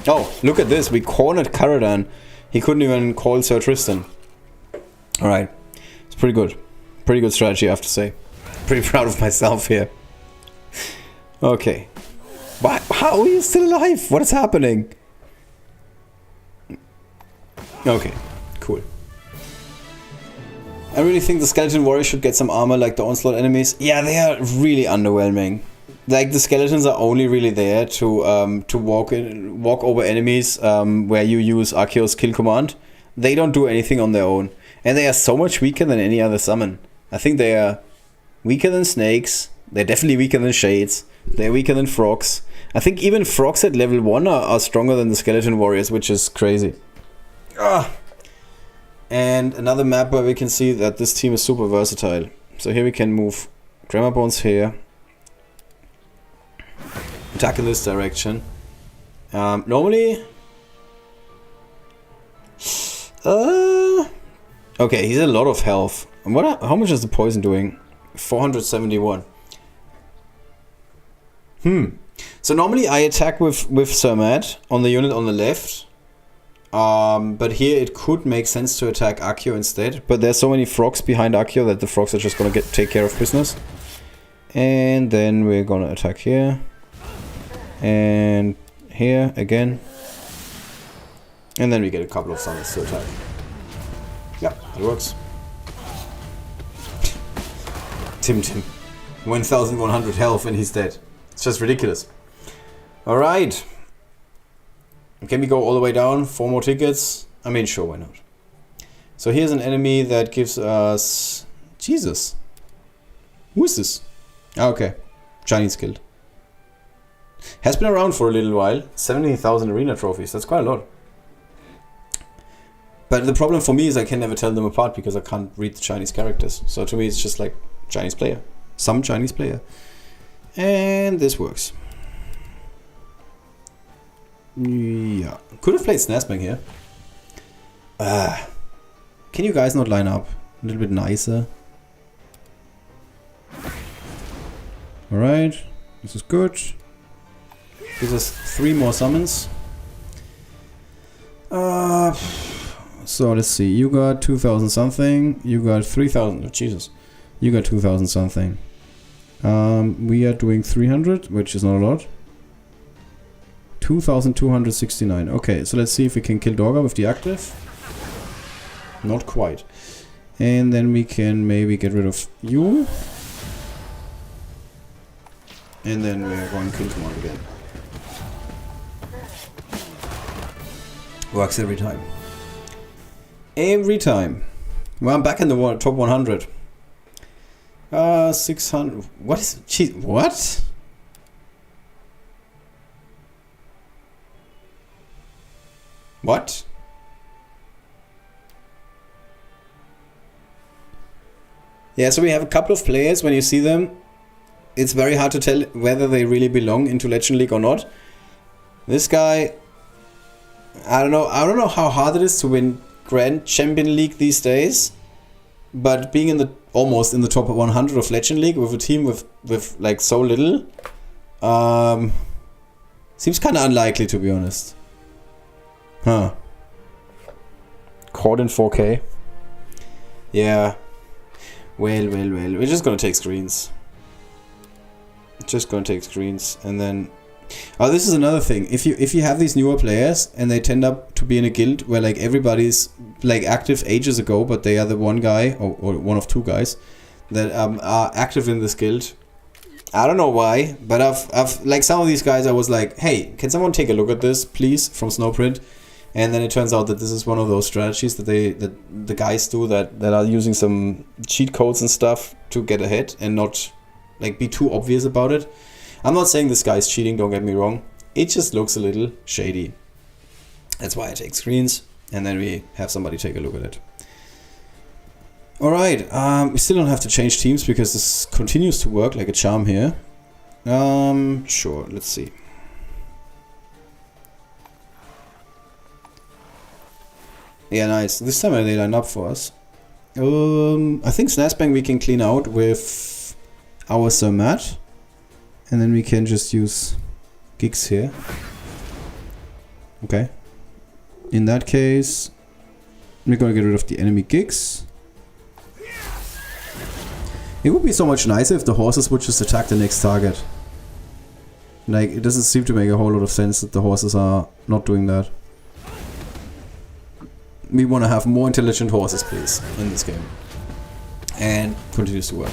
A: Oh, look at this, we cornered Caradan. He couldn't even call Sir Tristan. Alright, it's pretty good. Pretty good strategy, I have to say. Pretty proud of myself here. Okay. Why? How are you still alive? What is happening? Okay, cool. I really think the Skeleton Warriors should get some armor like the Onslaught enemies. Yeah, they are really underwhelming. Like, the skeletons are only really there to walk over enemies where you use Arceus kill command. They don't do anything on their own. And they are so much weaker than any other summon. I think they are weaker than snakes. They're definitely weaker than shades. They're weaker than frogs. I think even frogs at level 1 are stronger than the Skeleton Warriors, which is crazy. Ah. And another map where we can see that this team is super versatile. So here we can move Grammar Bones here. Attack in this direction. Normally... okay, he's a lot of health. How much is the poison doing? 471. So normally I attack with Sir Matt on the unit on the left. But here it could make sense to attack Accio instead. But there's so many frogs behind Accio that the frogs are just gonna take care of business. And then we're gonna attack here. And here again. And then we get a couple of summons to attack. Yeah, it works. Tim. 1100 health and he's dead. It's just ridiculous. Alright. Can we go all the way down? 4 more tickets? I mean, sure, why not? So here's an enemy that gives us... Jesus. Who is this? Ah, okay. Chinese guild. Has been around for a little while. 70,000 arena trophies. That's quite a lot. But the problem for me is I can never tell them apart because I can't read the Chinese characters. So to me it's just like Chinese player. Some Chinese player. And this works. Yeah. Could have played Snazzbang here. Can you guys not line up a little bit nicer? Alright. This is good. Gives us 3 more summons. So let's see. You got 2,000 something. You got 3,000. Oh, Jesus. You got 2,000 something. We are doing 300, which is not a lot. 2,269. Okay, so let's see if we can kill Dorga with the active. Not quite. And then we can maybe get rid of you. And then we're going to kill command again. Works every time. Every time. Well, I'm back in the top 100. 600. What is... Geez, what? What? Yeah, so we have a couple of players. When you see them, it's very hard to tell whether they really belong into Legend League or not. This guy... I don't know how hard it is to win Grand Champion League these days, but being in the almost in the top 100 of Legend League with a team with like so little seems kind of unlikely, to be honest. Huh. Caught in 4K. Yeah. Well. We're just gonna take screens. And then... Oh, this is another thing. If you have these newer players and they tend up to be in a guild where like everybody's like active ages ago, but they are the one guy or one of 2 guys that are active in this guild. I don't know why, but I've like some of these guys I was like, hey, can someone take a look at this, please, from Snowprint? And then it turns out that this is one of those strategies that the guys do that are using some cheat codes and stuff to get ahead and not like be too obvious about it. I'm not saying this guy's cheating, don't get me wrong. It just looks a little shady. That's why I take screens and then we have somebody take a look at it. Alright, we still don't have to change teams because this continues to work like a charm here. Sure, let's see. Yeah, nice. This time they line up for us. I think Snazzbang we can clean out with our Sir Matt. And then we can just use gigs here. Okay. In that case, we're gonna get rid of the enemy gigs. It would be so much nicer if the horses would just attack the next target.
B: Like, it doesn't seem to make a whole lot of sense that the horses are not doing that. We want to have more intelligent horses, please, in this game. And continues to work.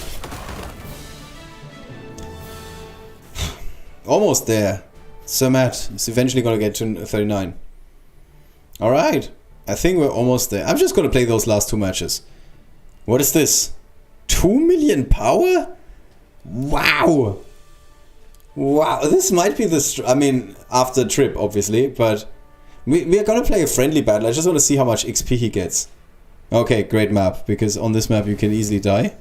B: Almost there. Sir Matt is eventually going to get to 39. Alright. I think we're almost there. I'm just going to play those last 2 matches. What is this? 2 million power? Wow. Wow. This might be the... I mean, after trip, obviously. But we are going to play a friendly battle. I just want to see how much XP he gets. Okay, great map. Because on this map you can easily die.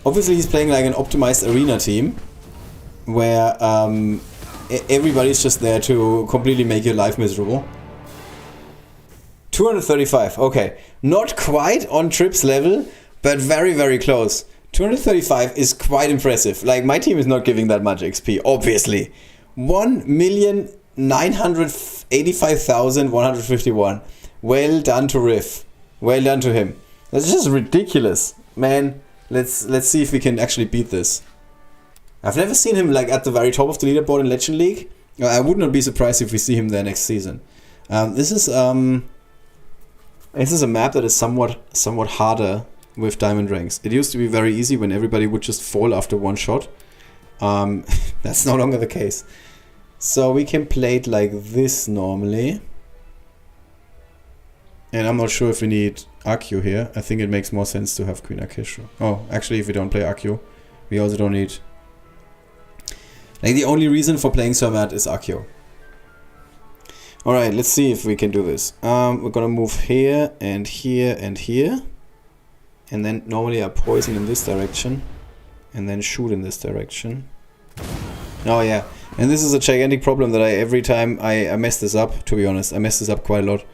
B: Obviously he's playing like an optimized arena team. Where everybody's just there to completely make your life miserable. 235, okay. Not quite on Trip's level, but very, very close. 235 is quite impressive. Like, my team is not giving that much XP, obviously. 1,985,151. Well done to Riff. Well done to him. That's just ridiculous. Man, let's see if we can actually beat this. I've never seen him like at the very top of the leaderboard in Legend League. I would not be surprised if we see him there next season. This is a map that is somewhat harder with diamond ranks. It used to be very easy when everybody would just fall after one shot. That's no longer the case. So we can play it like this normally. And I'm not sure if we need Accio here. I think it makes more sense to have Queen Akesho. Oh, actually if we don't play Accio, we also don't need... Like, the only reason for playing Sir Matt is Accio. Alright, let's see if we can do this. We're gonna move here and here and here. And then normally I poison in this direction. And then shoot in this direction. Oh yeah. And this is a gigantic problem that every time I mess this up, to be honest. I mess this up quite a lot.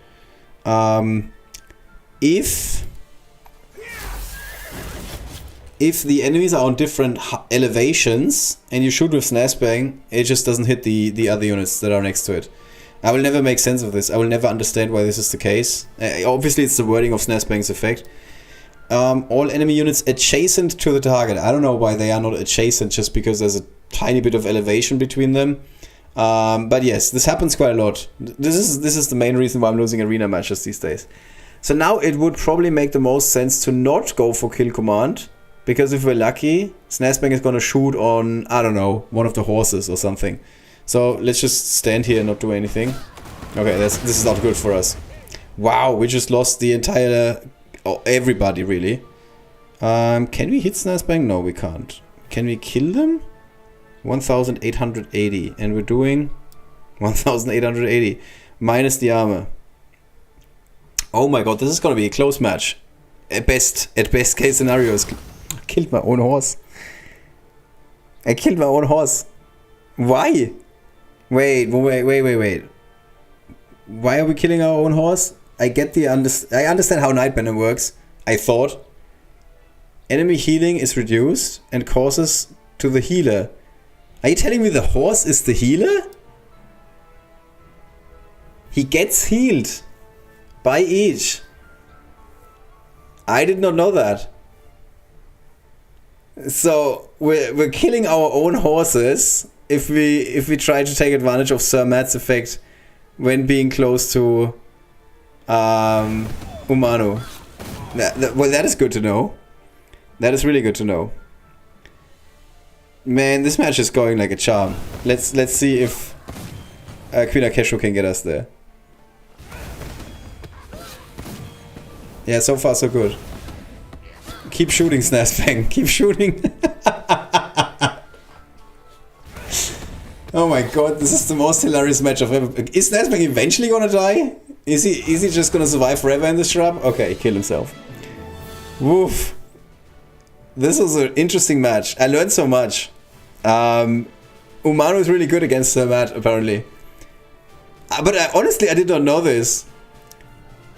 B: If the enemies are on different elevations and you shoot with Snazzbang, it just doesn't hit the other units that are next to it. I will never make sense of this. I will never understand why this is the case. Obviously it's the wording of Snazzbang's effect. All enemy units adjacent to the target. I don't know why they are not adjacent, just because there's a tiny bit of elevation between them. But yes, this happens quite a lot. This is the main reason why I'm losing arena matches these days. So now it would probably make the most sense to not go for kill command. Because if we're lucky, Snazzbang is gonna shoot on, I don't know, one of the horses or something. So let's just stand here and not do anything. Okay, this is not good for us. Wow, we just lost the entire... Oh, everybody, really. Can we hit Snazzbang? No, we can't. Can we kill them? 1,880. And we're doing 1,880. Minus the armor. Oh my god, this is gonna be a close match. At best case scenarios. I killed my own horse. I killed my own horse. Why? Wait. Why are we killing our own horse? I understand how Nightbanner works. I thought. Enemy healing is reduced and causes to the healer. Are you telling me the horse is the healer? He gets healed by each. I did not know that. So we're killing our own horses if we try to take advantage of Sir Matt's effect when being close to Umano. Well, that is good to know. That is really good to know. Man, this match is going like a charm. Let's see if Queen Akesho can get us there. Yeah, so far so good. Keep shooting, Snazzbang. Keep shooting. Oh my god, this is the most hilarious match I've ever... Is Snazzbang eventually gonna die? Is he just gonna survive forever in this shrub? Okay, he killed himself. Woof. This was an interesting match. I learned so much. Umano is really good against Sir Matt, apparently. But honestly, I did not know this.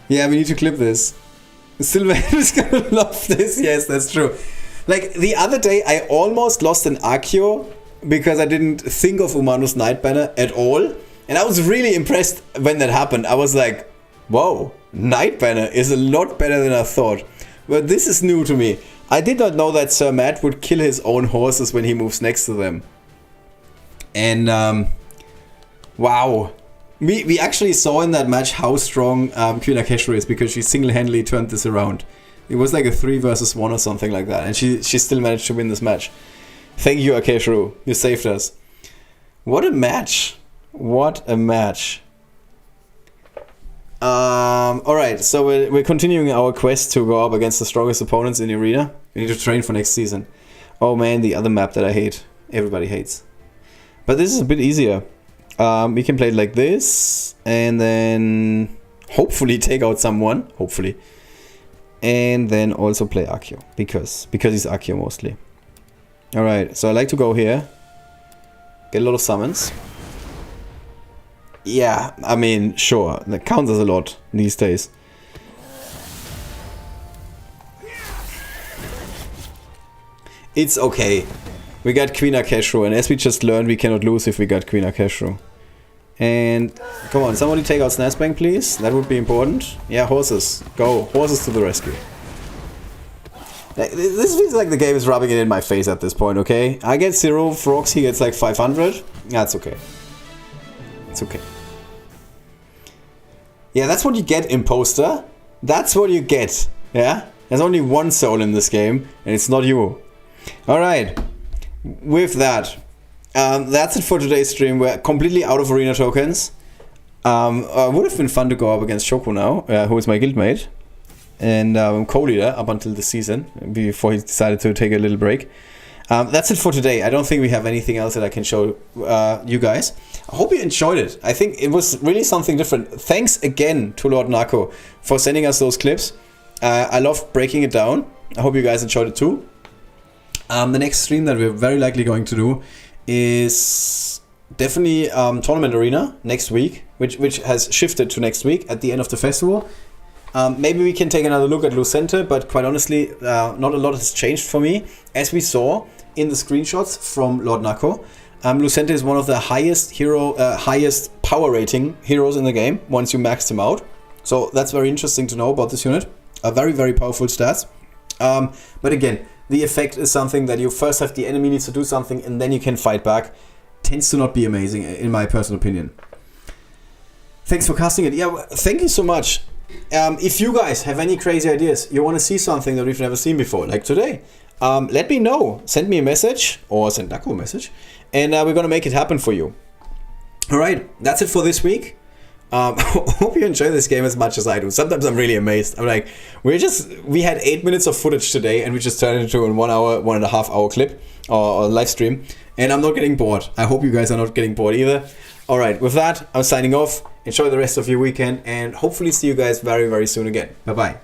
B: Yeah, we need to clip this. Sylvain is gonna love this. Yes, that's true. Like, the other day, I almost lost an Accio because I didn't think of Umano's Nightbanner at all. And I was really impressed when that happened. I was like, whoa, Nightbanner is a lot better than I thought. But this is new to me. I did not know that Sir Matt would kill his own horses when he moves next to them. And wow. We actually saw in that match how strong Queen Akeshru is, because she single-handedly turned this around. It was like a 3 versus 1 or something like that, and she still managed to win this match. Thank you, Akeshru. You saved us. What a match. What a match. Alright, so we're continuing our quest to go up against the strongest opponents in the arena. We need to train for next season. Oh man, the other map that I hate. Everybody hates. But this is a bit easier. We can play it like this, and then hopefully take out someone. Hopefully. And then also play Accio, because he's Accio mostly. Alright, so I like to go here. Get a lot of summons. Yeah, I mean, sure, that counts as a lot these days. It's okay. We got Queen Akeshru, and as we just learned, we cannot lose if we got Queen Akeshru. And come on, somebody take out Snazzbang, please. That would be important. Yeah, horses. Go. Horses to the rescue. This feels like the game is rubbing it in my face at this point, okay? I get 0 frogs, he gets like 500. That's okay. It's okay. Yeah, that's what you get, Imposter. That's what you get. Yeah? There's only one soul in this game, and it's not you. Alright. With that, that's it for today's stream. We're completely out of arena tokens. Would have been fun to go up against Shoko now, who is my guildmate. And co-leader up until the season, before he decided to take a little break. That's it for today. I don't think we have anything else that I can show you guys. I hope you enjoyed it. I think it was really something different. Thanks again to LordNakko for sending us those clips. I love breaking it down. I hope you guys enjoyed it too. The next stream that we're very likely going to do is definitely Tournament Arena next week, which has shifted to next week at the end of the festival. Maybe we can take another look at Lucente, but quite honestly, not a lot has changed for me. As we saw in the screenshots from LordNakko, Lucente is one of the highest power rating heroes in the game once you max him out. So that's very interesting to know about this unit. A very, very powerful stats. But again, the effect is something that you first have the enemy needs to do something and then you can fight back. Tends to not be amazing, in my personal opinion. Thanks for casting it. Yeah, thank you so much. If you guys have any crazy ideas, you want to see something that we've never seen before, like today, let me know. Send me a message or send Nakko a message, and we're gonna make it happen for you. Alright, that's it for this week. Hope you enjoy this game as much as I do. Sometimes I'm really amazed. I'm like, we had 8 minutes of footage today and we just turned it into a 1 hour, 1.5 hour clip or live stream, and I'm not getting bored. I hope you guys are not getting bored either. Alright, with that, I'm signing off. Enjoy the rest of your weekend and hopefully see you guys very, very soon again. Bye-bye.